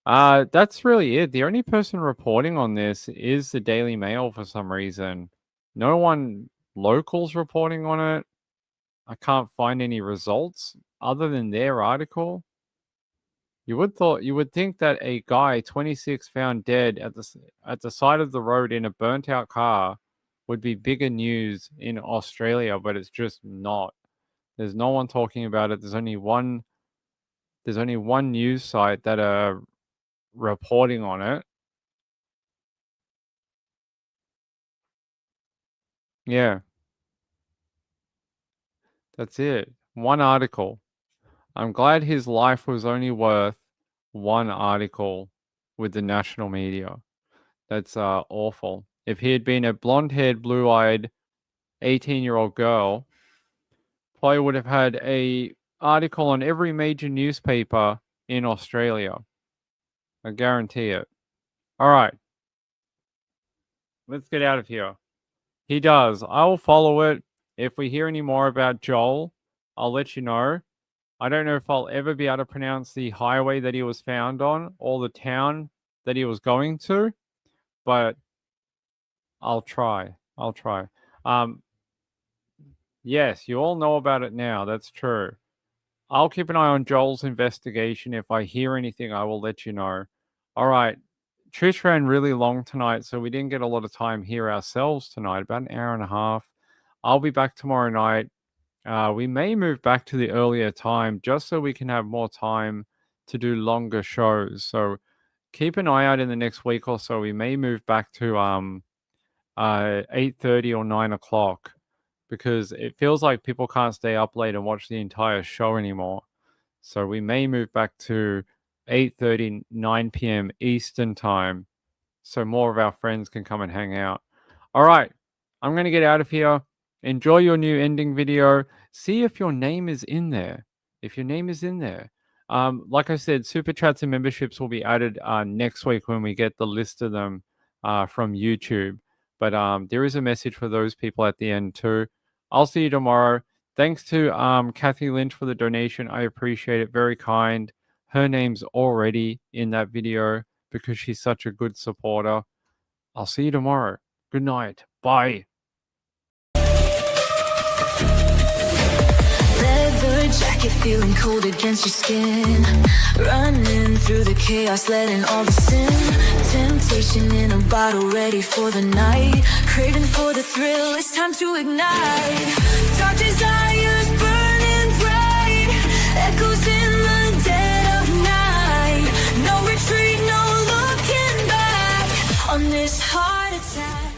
That's really it. The only person reporting on this is the Daily Mail for some reason. No one locals reporting on it. I can't find any results other than their article. You would think that a guy 26 found dead at the side of the road in a burnt out car would be bigger news in Australia, but it's just not. There's no one talking about it. There's only one news site that are reporting on it. Yeah. That's it. One article. I'm glad his life was only worth one article with the national media. That's awful. If he had been a blonde-haired, blue-eyed 18-year-old girl, probably would have had a article on every major newspaper in Australia. I guarantee it. All right. Let's get out of here. He does. I will follow it. If we hear any more about Joel, I'll let you know. I don't know if I'll ever be able to pronounce the highway that he was found on or the town that he was going to, but I'll try. Yes, you all know about it now. That's true. I'll keep an eye on Joel's investigation. If I hear anything, I will let you know. All right. Trish ran really long tonight, so we didn't get a lot of time here ourselves tonight, about an hour and a half. I'll be back tomorrow night. We may move back to the earlier time just so we can have more time to do longer shows. So keep an eye out in the next week or so. We may move back to 8:30 or 9 o'clock because it feels like people can't stay up late and watch the entire show anymore. So we may move back to 8:30, 9 p.m. Eastern time so more of our friends can come and hang out. All right, I'm going to get out of here. Enjoy your new ending video. See if your name is in there. If your name is in there. Like I said, super chats and memberships will be added next week when we get the list of them from YouTube. But there is a message for those people at the end too. I'll see you tomorrow. Thanks to Kathy Lynch for the donation. I appreciate it. Very kind. Her name's already in that video because she's such a good supporter. I'll see you tomorrow. Good night. Bye. Leather jacket, feeling cold against your skin. Running through the chaos, letting all the sin. Temptation in a bottle, ready for the night. Craving for the thrill, it's time to ignite. Dark desires burning bright. Echoes in the dead of night. No retreat, no looking back on this heart attack.